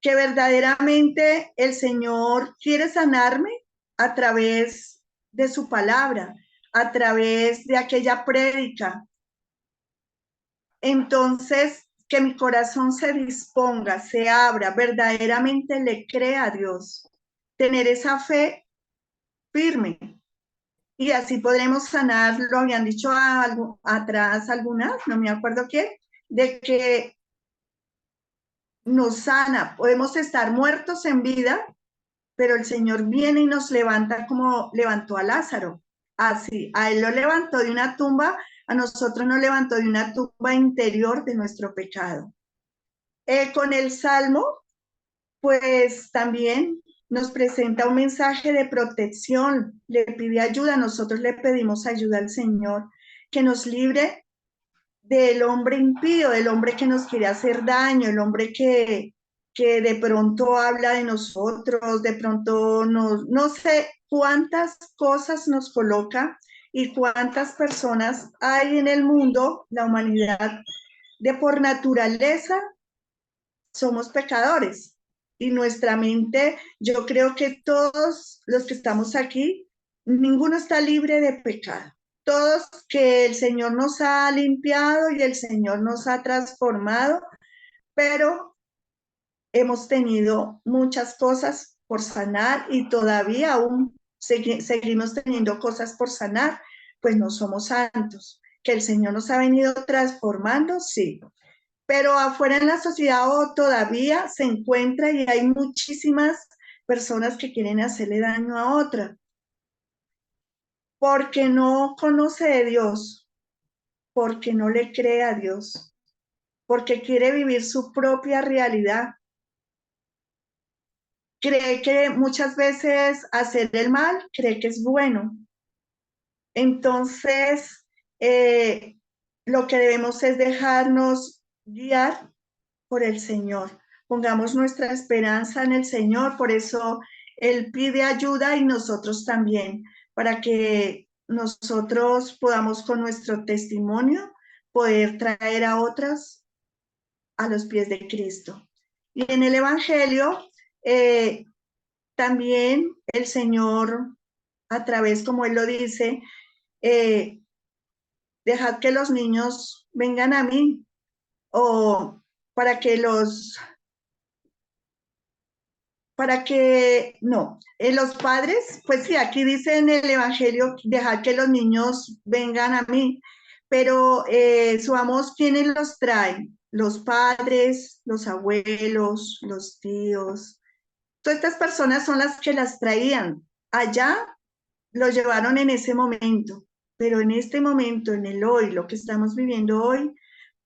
verdaderamente el Señor quiere sanarme a través de su palabra, a través de aquella prédica. Entonces, que mi corazón se disponga, se abra, verdaderamente le crea a Dios. Tener esa fe firme, y así podremos sanar, lo habían dicho atrás algunas, no me acuerdo quién, de que nos sana, podemos estar muertos en vida, pero el Señor viene y nos levanta como levantó a Lázaro. Así, a él lo levantó de una tumba, a nosotros nos levantó de una tumba interior de nuestro pecado. Con el Salmo, pues también nos presenta un mensaje de protección, le pide ayuda, nosotros le pedimos ayuda al Señor, que nos libre del hombre impío, del hombre que nos quiere hacer daño, el hombre que de pronto habla de nosotros, de pronto no sé cuántas cosas nos coloca y cuántas personas hay en el mundo, la humanidad, de por naturaleza somos pecadores. Y nuestra mente, yo creo que todos los que estamos aquí, ninguno está libre de pecado. Todos que el Señor nos ha limpiado y el Señor nos ha transformado, pero hemos tenido muchas cosas por sanar y todavía aún seguimos teniendo cosas por sanar, pues no somos santos. Que el Señor nos ha venido transformando, sí, pero afuera en la sociedad todavía se encuentra y hay muchísimas personas que quieren hacerle daño a otra, porque no conoce de Dios, porque no le cree a Dios, porque quiere vivir su propia realidad. Cree que muchas veces hacer el mal, cree que es bueno. Entonces, lo que debemos es dejarnos guiar por el Señor. Pongamos nuestra esperanza en el Señor, por eso Él pide ayuda y nosotros también, para que nosotros podamos con nuestro testimonio poder traer a otras a los pies de Cristo. Y en el Evangelio también el Señor, a través, como Él lo dice, dejad que los niños vengan a mí, o para que los los padres, pues sí, aquí dice en el Evangelio, dejar que los niños vengan a mí, pero subamos quiénes los traen, los padres, los abuelos, los tíos, todas estas personas son las que las traían, allá lo llevaron en ese momento, pero en este momento, en el hoy, lo que estamos viviendo hoy,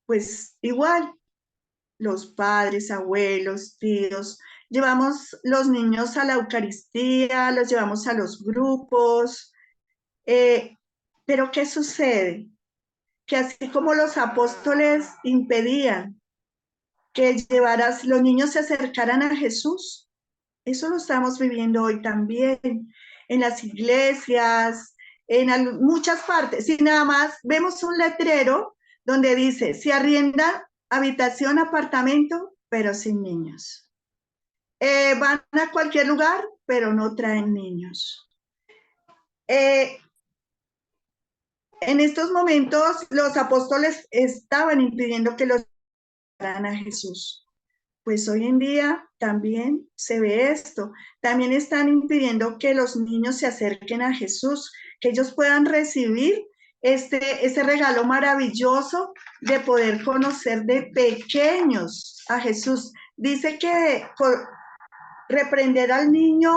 pues igual, los padres, abuelos, tíos, llevamos los niños a la Eucaristía, los llevamos a los grupos, pero ¿qué sucede? Que así como los apóstoles impedían que los niños se acercaran a Jesús, eso lo estamos viviendo hoy también en las iglesias, en muchas partes. Si nada más vemos un letrero donde dice, se arrienda habitación, apartamento, pero sin niños. Van a cualquier lugar, pero no traen niños. En estos momentos, los apóstoles estaban impidiendo que los llevaran a Jesús. Pues hoy en día también se ve esto. También están impidiendo que los niños se acerquen a Jesús, que ellos puedan recibir ese regalo maravilloso de poder conocer de pequeños a Jesús. Dice que reprender al niño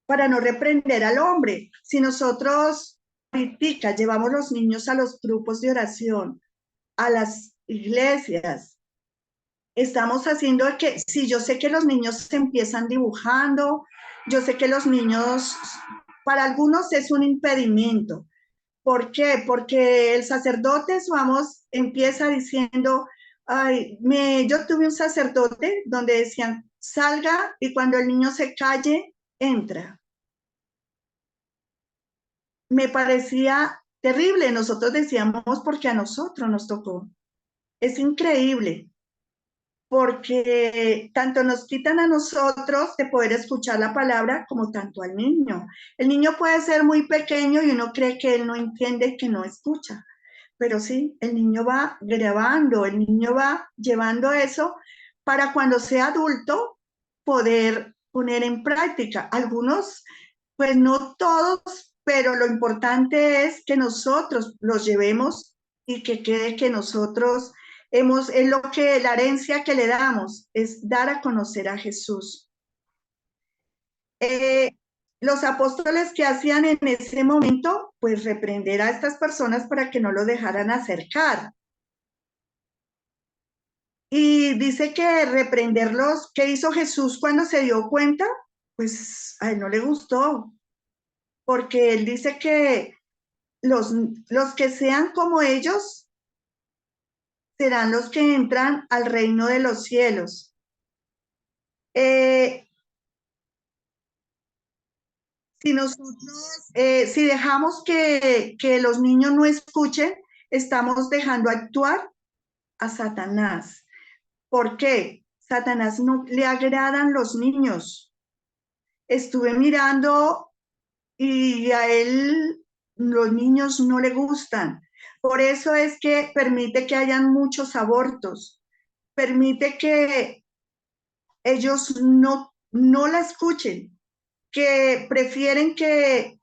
para no reprender al hombre. Si nosotros llevamos los niños a los grupos de oración, a las iglesias, estamos haciendo que, sí, yo sé que los niños se empiezan dibujando, yo sé que los niños, para algunos es un impedimento. ¿Por qué? Porque el sacerdote, empieza diciendo, yo tuve un sacerdote donde decían, salga y cuando el niño se calle, entra. Me parecía terrible, nosotros decíamos porque a nosotros nos tocó. Es increíble, porque tanto nos quitan a nosotros de poder escuchar la palabra como tanto al niño. El niño puede ser muy pequeño y uno cree que él no entiende, que no escucha, pero sí, el niño va grabando, el niño va llevando eso para cuando sea adulto poder poner en práctica. Algunos, pues no todos pero lo importante es que nosotros los llevemos y que quede que nosotros es lo que la herencia que le damos, es dar a conocer a Jesús. Los apóstoles que hacían en ese momento, pues reprender a estas personas para que no lo dejaran acercar. Y dice que reprenderlos, ¿qué hizo Jesús cuando se dio cuenta? Pues a él no le gustó, porque él dice que los que sean como ellos serán los que entran al reino de los cielos. Si nosotros, si dejamos que los niños no escuchen, estamos dejando actuar a Satanás. ¿Por qué? Satanás no le agradan los niños. Estuve mirando y a él los niños no le gustan. Por eso es que permite que hayan muchos abortos. Permite que ellos no la escuchen, que prefieren que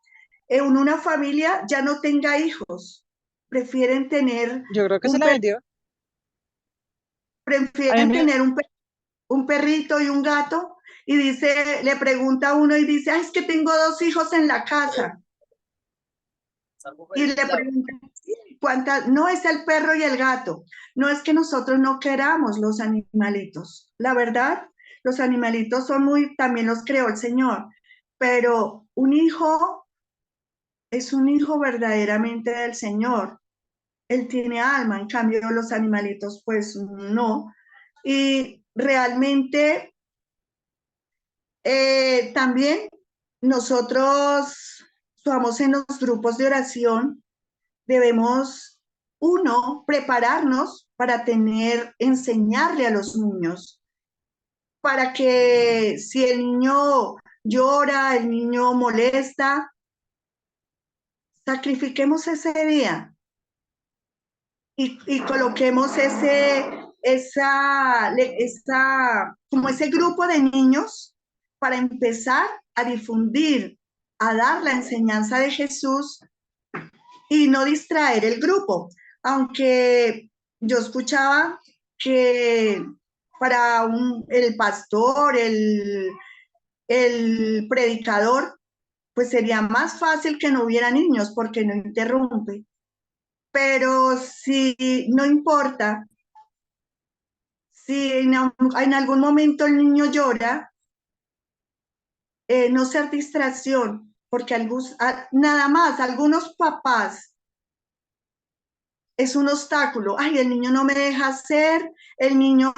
en una familia ya no tenga hijos. Prefieren tener Yo creo que se un, la vendió. A mí prefieren me, tener un perrito y un gato, y dice, le pregunta a uno y dice, ay, es que tengo 2 hijos en la casa. Y le pregunta, ¿cuántas? No, es el perro y el gato. No es que nosotros no queramos los animalitos. La verdad, los animalitos son también los creó el Señor. Pero un hijo es un hijo verdaderamente del Señor. Él tiene alma, en cambio los animalitos pues no. Y realmente también nosotros somos en los grupos de oración, debemos, uno, prepararnos para enseñarle a los niños, para que si el niño llora, el niño molesta, sacrifiquemos ese día y coloquemos como ese grupo de niños para empezar a difundir, a dar la enseñanza de Jesús y no distraer el grupo. Aunque yo escuchaba que para el pastor, el predicador, pues sería más fácil que no hubiera niños porque no interrumpe. Pero si no importa, si en algún momento el niño llora, no ser distracción, porque nada más algunos papás es un obstáculo. Ay, el niño no me deja hacer, el niño,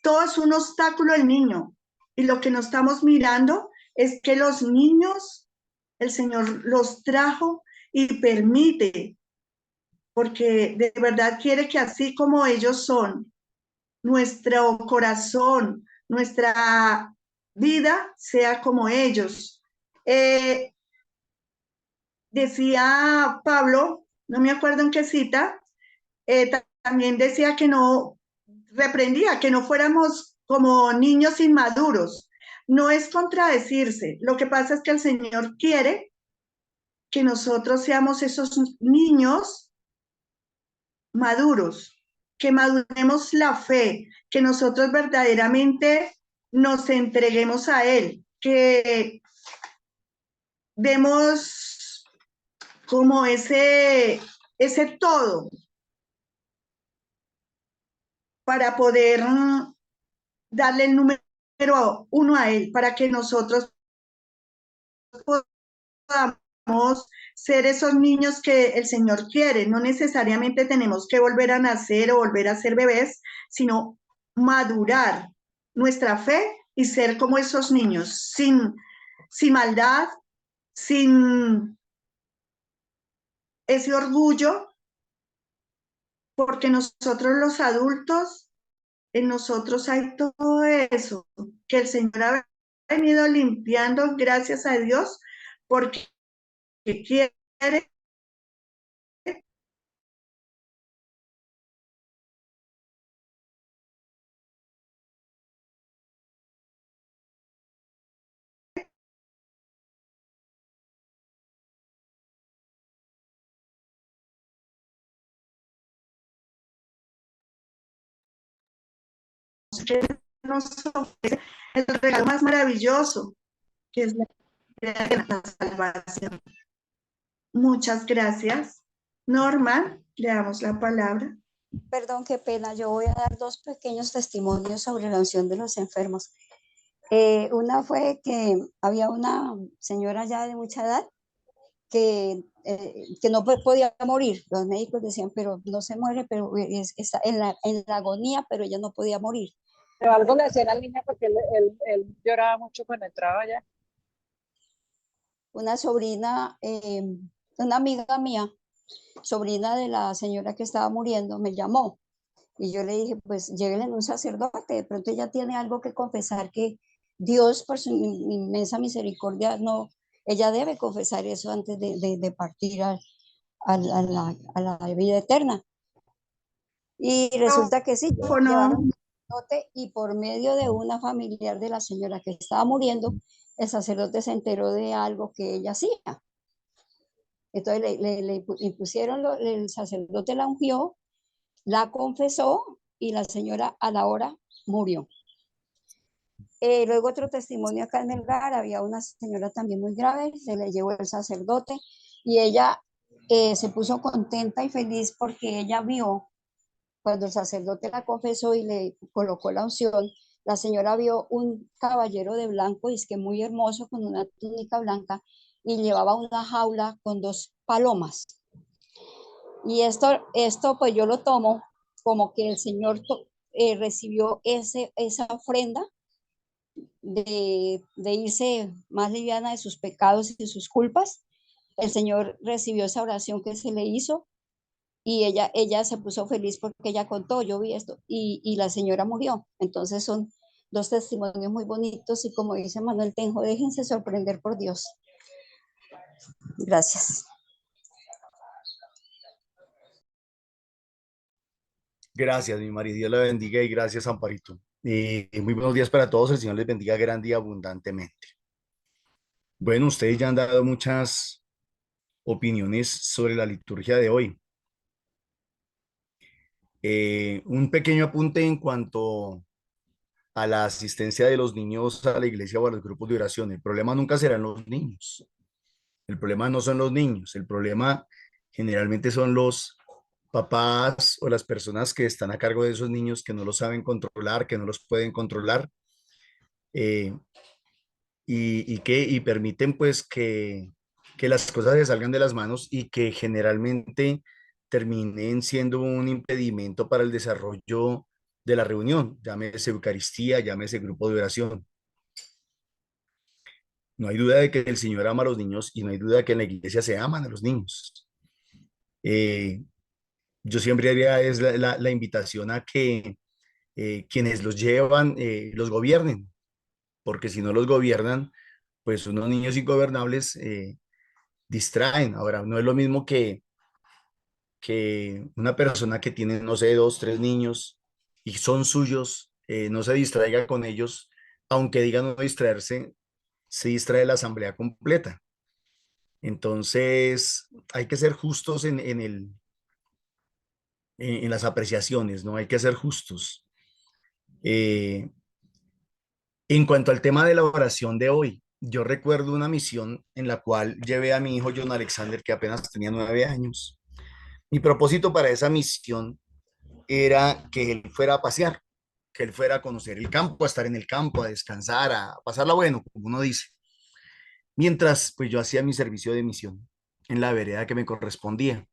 todo es un obstáculo el niño. Y lo que no estamos mirando es que los niños, el Señor los trajo y permite, porque de verdad quiere que así como ellos son, nuestro corazón, nuestra vida sea como ellos. Decía Pablo, no me acuerdo en qué cita, también decía que no, reprendía, que no fuéramos como niños inmaduros. No es contradecirse, lo que pasa es que el Señor quiere que nosotros seamos esos niños maduros, que maduremos la fe, que nosotros verdaderamente nos entreguemos a Él, que demos como ese todo para poder darle el número 1 a Él, para que nosotros podamos ser esos niños que el Señor quiere. No necesariamente tenemos que volver a nacer o volver a ser bebés, sino madurar nuestra fe y ser como esos niños, sin maldad, sin ese orgullo, porque nosotros los adultos, en nosotros hay todo eso que el Señor ha venido limpiando, gracias a Dios, porque quiere que nos ofrece el regalo más maravilloso, que es la salvación. Muchas gracias. Norma, le damos la palabra. Perdón, qué pena. Yo voy a dar dos pequeños testimonios sobre la unción de los enfermos. Una fue que había una señora ya de mucha edad que no podía morir. Los médicos decían, pero no se muere, pero está en la agonía, pero ella no podía morir. Pero algo le hacía al niño porque él lloraba mucho cuando entraba allá. Una sobrina, una amiga mía, sobrina de la señora que estaba muriendo, me llamó y yo le dije, pues llévenle un sacerdote, de pronto ella tiene algo que confesar, que Dios por su inmensa misericordia, no, ella debe confesar eso antes de partir a la vida eterna. Y resulta que sí, llevaron un sacerdote y por medio de una familiar de la señora que estaba muriendo, el sacerdote se enteró de algo que ella hacía. Entonces le impusieron, el sacerdote la ungió, la confesó y la señora a la hora murió. Luego otro testimonio acá en Melgar, había una señora también muy grave, se le llevó el sacerdote y ella se puso contenta y feliz porque ella vio, cuando el sacerdote la confesó y le colocó la unción, la señora vio un caballero de blanco, y es que muy hermoso, con una túnica blanca, y llevaba una jaula con dos palomas. Y esto pues yo lo tomo como que el Señor recibió esa ofrenda de irse más liviana de sus pecados y de sus culpas. El Señor recibió esa oración que se le hizo y ella se puso feliz porque ella contó, yo vi esto, y la señora murió. Entonces son dos testimonios muy bonitos y como dice Manuel Tenjo, déjense sorprender por Dios. Gracias. Gracias, mi María, Dios la bendiga y gracias, Amparito. Muy buenos días para todos, el Señor les bendiga grande y abundantemente. Bueno, ustedes ya han dado muchas opiniones sobre la liturgia de hoy. Un pequeño apunte en cuanto a la asistencia de los niños a la iglesia o a los grupos de oración. El problema nunca serán los niños. El problema no son los niños. El problema generalmente son los papás o las personas que están a cargo de esos niños que no los saben controlar, que no los pueden controlar eh, y permiten pues que las cosas se salgan de las manos y que generalmente terminen siendo un impedimento para el desarrollo de la reunión, llámese Eucaristía, llámese grupo de oración. No hay duda de que el Señor ama a los niños y no hay duda de que en la iglesia se aman a los niños. Yo siempre haría es la invitación a que quienes los llevan los gobiernen, porque si no los gobiernan, pues unos niños ingobernables distraen. Ahora, no es lo mismo que una persona que tiene, no sé, dos, tres niños y son suyos, no se distraiga con ellos, aunque diga no distraerse, se distrae la asamblea completa. Entonces, hay que ser justos en las apreciaciones, ¿no? Hay que ser justos. Eh, en cuanto al tema de la oración de hoy, yo recuerdo una misión en la cual llevé a mi hijo John Alexander, que apenas tenía 9 años. Mi propósito para esa misión era que él fuera a pasear, que él fuera a conocer el campo, a estar en el campo, a descansar, a pasarla bueno, como uno dice. Mientras, pues yo hacía mi servicio de misión en la vereda que me correspondía.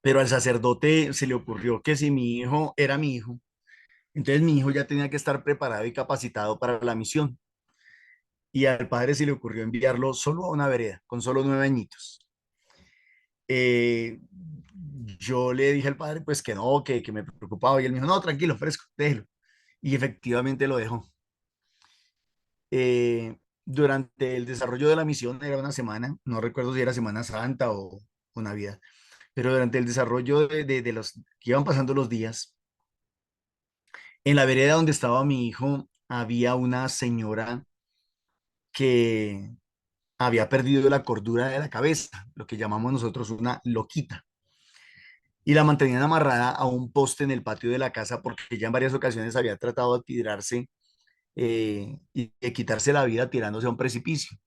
Pero al sacerdote se le ocurrió que si mi hijo era mi hijo, entonces mi hijo ya tenía que estar preparado y capacitado para la misión. Y al padre se le ocurrió enviarlo solo a una vereda, con solo 9 añitos. Eh, yo le dije al padre, pues que no, que me preocupaba. Y él me dijo, no, tranquilo, fresco, déjelo. Y efectivamente lo dejó. Durante el desarrollo de la misión, era una semana, no recuerdo si era Semana Santa o Navidad, pero durante el desarrollo de los que iban pasando los días, en la vereda donde estaba mi hijo, había una señora que había perdido la cordura de la cabeza, lo que llamamos nosotros una loquita. y la mantenían amarrada a un poste en el patio de la casa porque ya en varias ocasiones había tratado de tirarse y de quitarse la vida tirándose a un precipicio.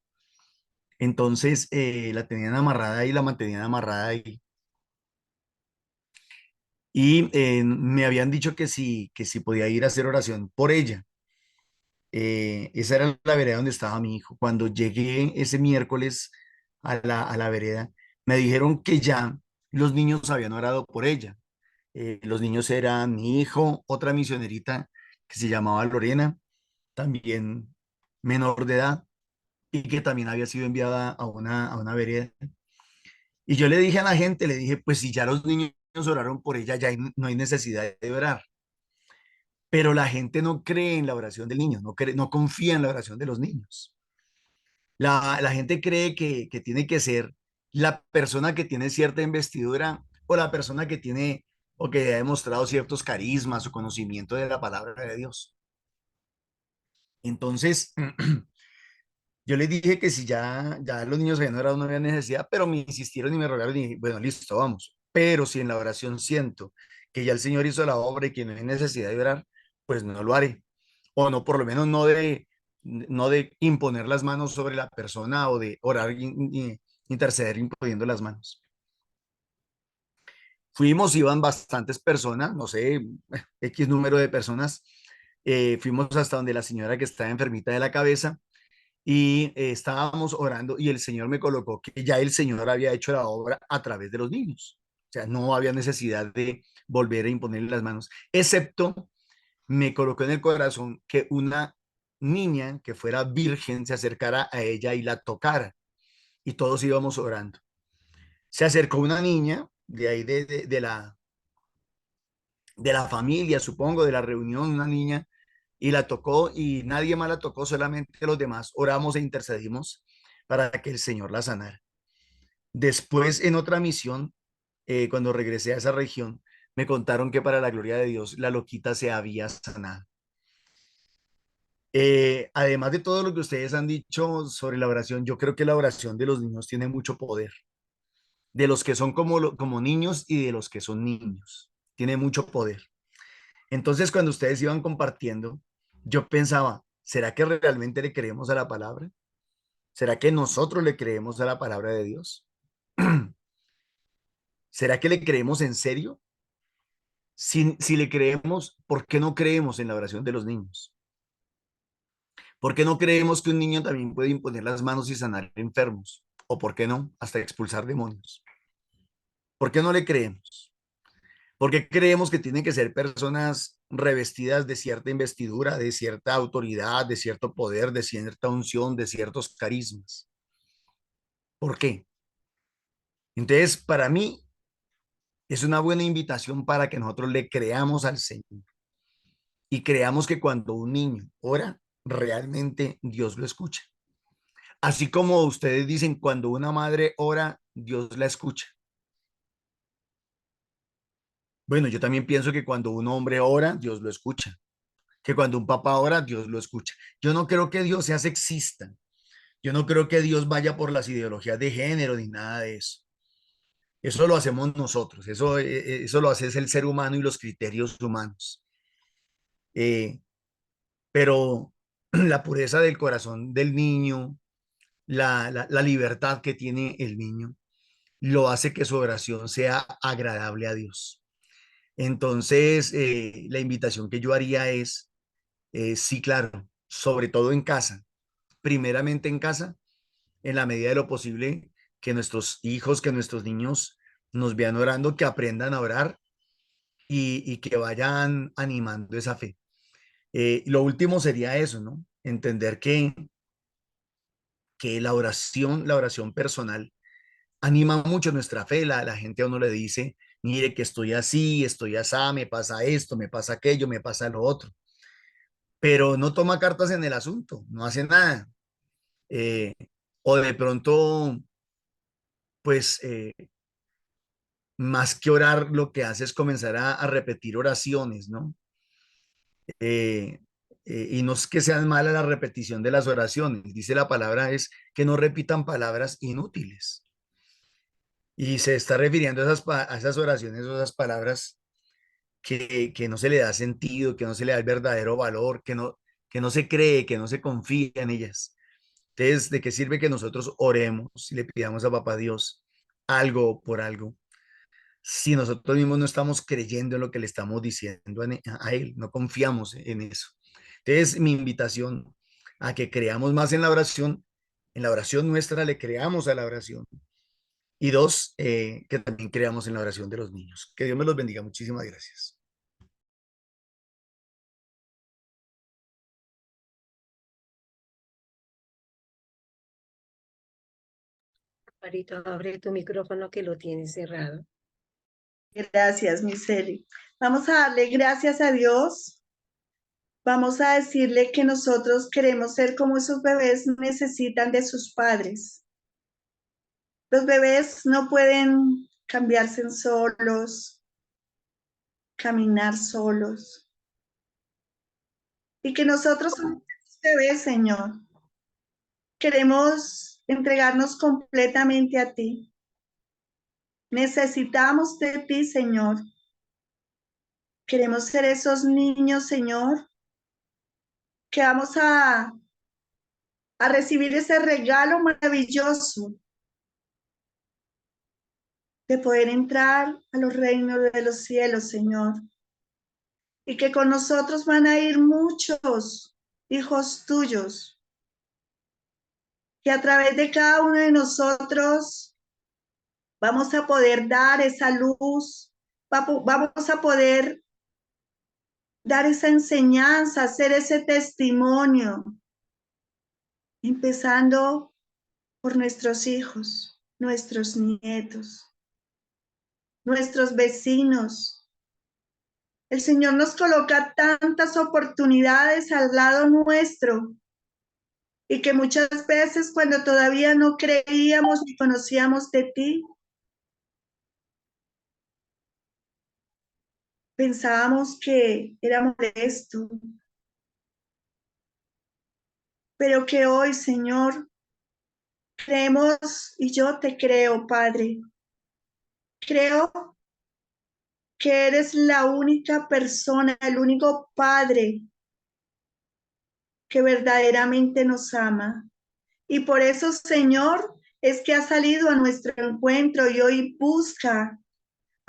Entonces la tenían amarrada y la mantenían amarrada ahí. Y me habían dicho que si podía ir a hacer oración por ella. Esa era la vereda donde estaba mi hijo. Cuando llegué ese miércoles a la vereda, me dijeron que ya los niños habían orado por ella. Los niños eran mi hijo, otra misionerita que se llamaba Lorena, también menor de edad, y que también había sido enviada a una vereda. Y yo le dije a la gente, le dije, pues si ya los niños oraron por ella, ya no hay necesidad de orar. Pero la gente no cree en la oración del niño, no confía en la oración de los niños. La gente cree que tiene que ser la persona que tiene cierta investidura o la persona que tiene o que ha demostrado ciertos carismas o conocimiento de la palabra de Dios. Entonces, yo les dije que si ya los niños habían orado no había necesidad, pero me insistieron y me rogaron y dije, bueno, listo, vamos. Pero si en la oración siento que ya el Señor hizo la obra y que no hay necesidad de orar, pues no lo haré. O no, por lo menos no de imponer las manos sobre la persona o de orar y interceder imponiendo las manos. Fuimos, iban bastantes personas, no sé, X número de personas. Fuimos hasta donde la señora que estaba enfermita de la cabeza y estábamos orando y el Señor me colocó que ya el Señor había hecho la obra a través de los niños. O sea, no había necesidad de volver a imponerle las manos, excepto me colocó en el corazón que una niña que fuera virgen se acercara a ella y la tocara. Y todos íbamos orando. Se acercó una niña de ahí de la familia, supongo, de la reunión, una niña, y la tocó y nadie más la tocó, solamente los demás oramos e intercedimos para que el Señor la sanara. Después, en otra misión, cuando regresé a esa región, me contaron que para la gloria de Dios la loquita se había sanado. Además de todo lo que ustedes han dicho sobre la oración, yo creo que la oración de los niños tiene mucho poder, de los que son como niños y de los que son niños, tiene mucho poder. Entonces, cuando ustedes iban compartiendo, yo pensaba, ¿será que realmente le creemos a la palabra? ¿Será que nosotros le creemos a la palabra de Dios? ¿Será que le creemos en serio? Si le creemos, ¿por qué no creemos en la oración de los niños? ¿Por qué no creemos que un niño también puede imponer las manos y sanar enfermos? ¿O por qué no? Hasta expulsar demonios. ¿Por qué no le creemos? ¿Por qué creemos que tienen que ser personas revestidas de cierta investidura, de cierta autoridad, de cierto poder, de cierta unción, de ciertos carismas? ¿Por qué? Entonces, para mí, es una buena invitación para que nosotros le creamos al Señor y creamos que cuando un niño ora, realmente Dios lo escucha. Así como ustedes dicen, cuando una madre ora, Dios la escucha. Bueno, yo también pienso que cuando un hombre ora, Dios lo escucha. Que cuando un papá ora, Dios lo escucha. Yo no creo que Dios sea sexista. Yo no creo que Dios vaya por las ideologías de género ni nada de eso. Eso lo hacemos nosotros. Eso lo hace el ser humano y los criterios humanos. Eh, pero la pureza del corazón del niño, la libertad que tiene el niño, lo hace que su oración sea agradable a Dios. Entonces, la invitación que yo haría es, sí, claro, sobre todo en casa, primeramente en casa, en la medida de lo posible, que nuestros hijos, que nuestros niños nos vean orando, que aprendan a orar y que vayan animando esa fe. Lo último sería eso, ¿no? Entender que la oración personal, anima mucho nuestra fe. La gente a uno le dice, mire que estoy así, estoy así, me pasa esto, me pasa aquello, me pasa lo otro. Pero no toma cartas en el asunto, no hace nada. Eh, o de pronto, pues, más que orar, lo que hace es comenzar a repetir oraciones, ¿no? Eh, y no es que sean malas la repetición de las oraciones, dice la palabra es que no repitan palabras inútiles. Y se está refiriendo a esas oraciones, a esas palabras que no se le da sentido, que no se le da el verdadero valor, que no se cree, que no se confía en ellas. Entonces, ¿de qué sirve que nosotros oremos y le pidamos a Papá Dios algo por algo? Si nosotros mismos no estamos creyendo en lo que le estamos diciendo a Él, no confiamos en eso. Entonces, mi invitación a que creamos más en la oración nuestra le creamos a la oración. Y dos, que también creamos en la oración de los niños. Que Dios me los bendiga. Muchísimas gracias. Marito, abre tu micrófono que lo tienes cerrado. Gracias, Miseli. Vamos a darle gracias a Dios. Vamos a decirle que nosotros queremos ser como esos bebés necesitan de sus padres. Los bebés no pueden cambiarse solos, caminar solos. Y que nosotros somos bebés, Señor. Queremos entregarnos completamente a ti. Necesitamos de ti, Señor. Queremos ser esos niños, Señor, que vamos a recibir ese regalo maravilloso de poder entrar a los reinos de los cielos, Señor. Y que con nosotros van a ir muchos hijos tuyos, que a través de cada uno de nosotros vamos a poder dar esa luz, vamos a poder dar esa enseñanza, hacer ese testimonio, empezando por nuestros hijos, nuestros nietos, nuestros vecinos. El Señor nos coloca tantas oportunidades al lado nuestro y que muchas veces cuando todavía no creíamos ni conocíamos de ti, pensábamos que era molesto, pero que hoy, Señor, creemos y yo te creo, Padre. Creo que eres la única persona, el único Padre que verdaderamente nos ama. Y por eso, Señor, es que ha salido a nuestro encuentro y hoy busca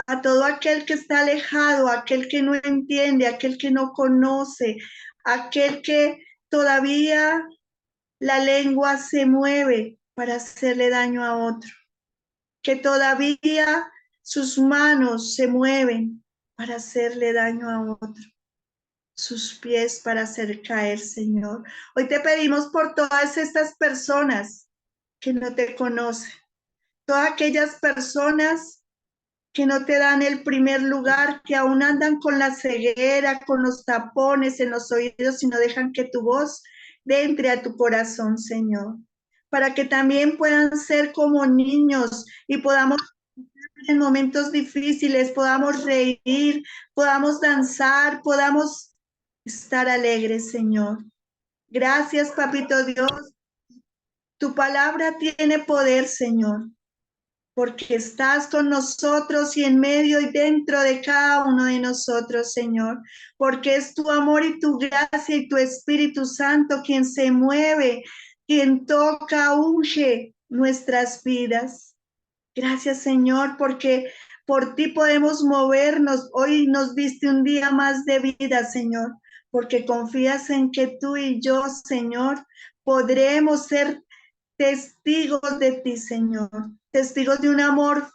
a todo aquel que está alejado, aquel que no entiende, aquel que no conoce, aquel que todavía la lengua se mueve para hacerle daño a otro, que todavía sus manos se mueven para hacerle daño a otro, sus pies para hacer caer, Señor. Hoy te pedimos por todas estas personas que no te conocen, todas aquellas personas que no te dan el primer lugar, que aún andan con la ceguera, con los tapones en los oídos y no dejan que tu voz entre a tu corazón, Señor, para que también puedan ser como niños y podamos en momentos difíciles, podamos reír, podamos danzar, podamos estar alegres, Señor. Gracias, Papito Dios. Tu palabra tiene poder, Señor, porque estás con nosotros y en medio y dentro de cada uno de nosotros, Señor, porque es tu amor y tu gracia y tu Espíritu Santo quien se mueve, quien toca, unge nuestras vidas. Gracias, Señor, porque por ti podemos movernos. Hoy nos diste un día más de vida, Señor, porque confías en que tú y yo, Señor, podremos ser testigos de ti, Señor, testigos de un amor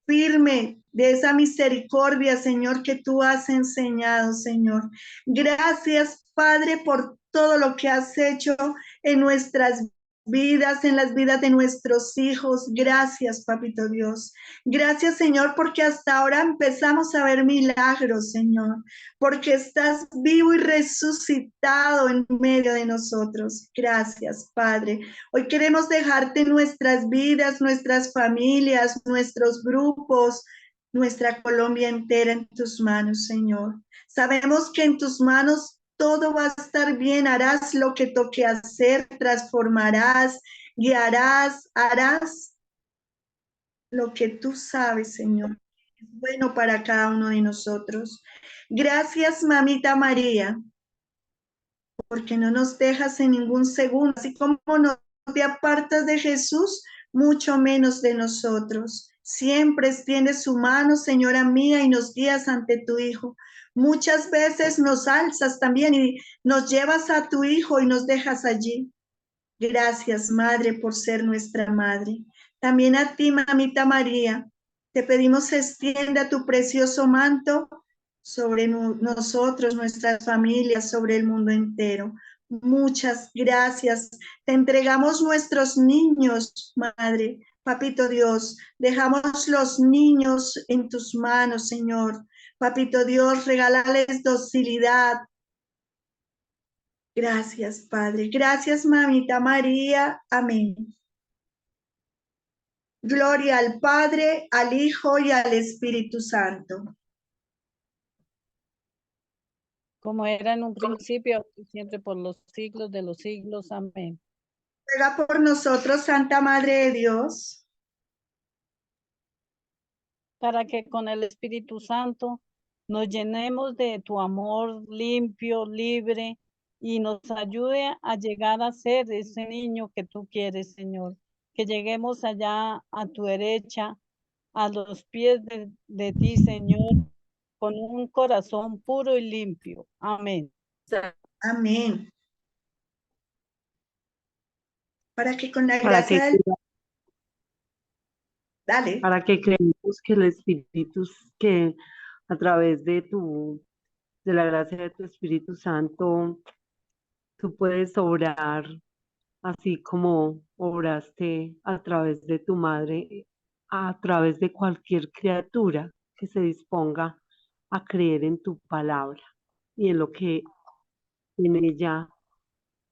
firme, de esa misericordia, Señor, que tú has enseñado, Señor. Gracias, Padre, por todo lo que has hecho en nuestras vidas, en las vidas de nuestros hijos. Gracias, Papito Dios. Gracias, Señor, porque hasta ahora empezamos a ver milagros, Señor, porque estás vivo y resucitado en medio de nosotros. Gracias, Padre. Hoy queremos dejarte nuestras vidas, nuestras familias, nuestros grupos, nuestra Colombia entera en tus manos, Señor. Sabemos que en tus manos todo va a estar bien, harás lo que toque hacer, transformarás, guiarás, harás lo que tú sabes, Señor, es bueno para cada uno de nosotros. Gracias, Mamita María, porque no nos dejas en ningún segundo, así como no te apartas de Jesús, mucho menos de nosotros. Siempre extiendes su mano, Señora mía, y nos guías ante tu Hijo. Muchas veces nos alzas también y nos llevas a tu Hijo y nos dejas allí. Gracias, Madre, por ser nuestra Madre. También a ti, Mamita María, te pedimos extienda tu precioso manto sobre nosotros, nuestras familias, sobre el mundo entero. Muchas gracias. Te entregamos nuestros niños, Madre. Papito Dios, dejamos los niños en tus manos, Señor. Papito Dios, regálales docilidad. Gracias, Padre. Gracias, Mamita María. Amén. Gloria al Padre, al Hijo y al Espíritu Santo. Como era en un principio, y siempre por los siglos de los siglos. Amén. Ruega por nosotros, Santa Madre de Dios, Para que con el Espíritu Santo nos llenemos de tu amor limpio, libre, y nos ayude a llegar a ser ese niño que tú quieres, Señor. Que lleguemos allá a tu derecha, a los pies de ti, Señor, con un corazón puro y limpio. Amén. amén. Para que con la para que, gracia del... Dale. para que creemos que el Espíritu, que a través de la gracia de tu Espíritu Santo, tú puedes obrar así como obraste a través de tu madre, a través de cualquier criatura que se disponga a creer en tu palabra y en lo que en ella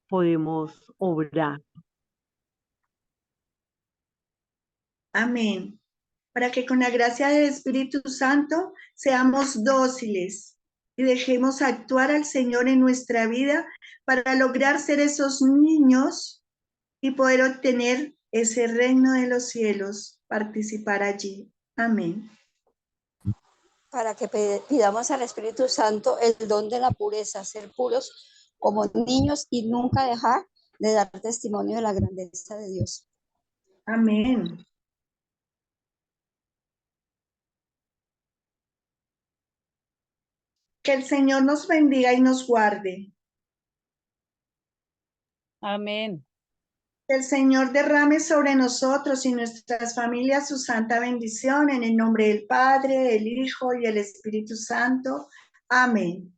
podemos obrar. Amén. Para que con la gracia del Espíritu Santo seamos dóciles y dejemos actuar al Señor en nuestra vida para lograr ser esos niños y poder obtener ese reino de los cielos, participar allí. Amén. Para que pidamos al Espíritu Santo el don de la pureza, ser puros como niños y nunca dejar de dar testimonio de la grandeza de Dios. Amén. Que el Señor nos bendiga y nos guarde. Amén. Que el Señor derrame sobre nosotros y nuestras familias su santa bendición en el nombre del Padre, el Hijo y el Espíritu Santo. Amén.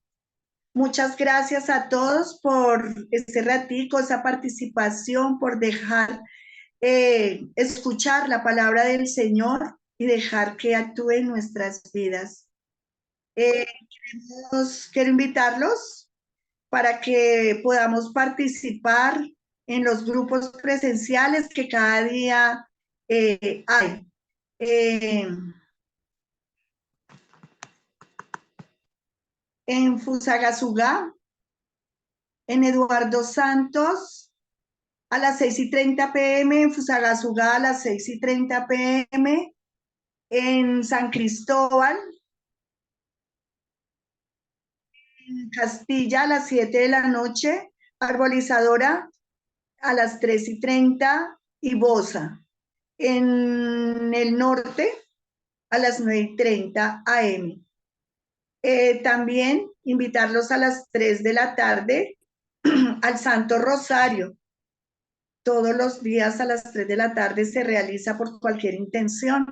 Muchas gracias a todos por este ratico, esa participación, por dejar escuchar la palabra del Señor y dejar que actúe en nuestras vidas. Quiero invitarlos para que podamos participar en los grupos presenciales que cada día hay. En Fusagasugá, en Eduardo Santos, a las 6:30 p.m., en Fusagasugá a las 6:30 p.m., en San Cristóbal, en Castilla a las 7 de la noche, Arbolizadora a las 3:30 y Bosa. En el norte a las 9:30 am. También invitarlos a las 3 de la tarde al Santo Rosario. Todos los días a las 3 de la tarde se realiza por cualquier intención.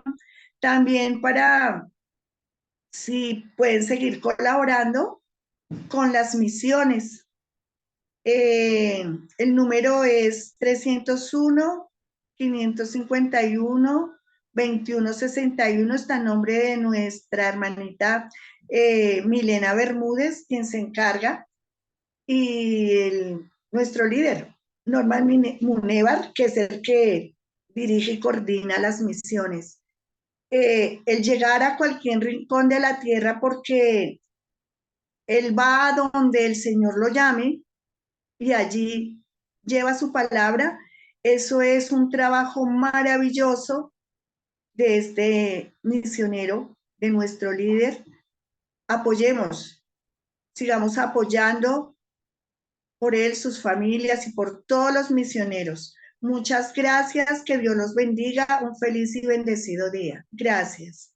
También para, si pueden seguir colaborando con las misiones. El número es 301-551-2161. Está en nombre de nuestra hermanita Milena Bermúdez, quien se encarga, y nuestro líder, Norman Munevar, que es el que dirige y coordina las misiones. El llegar a cualquier rincón de la tierra, porque él va a donde el Señor lo llame y allí lleva su palabra. Eso es un trabajo maravilloso de este misionero, de nuestro líder. Apoyemos, sigamos apoyando por él, sus familias y por todos los misioneros. Muchas gracias, que Dios los bendiga, un feliz y bendecido día. Gracias.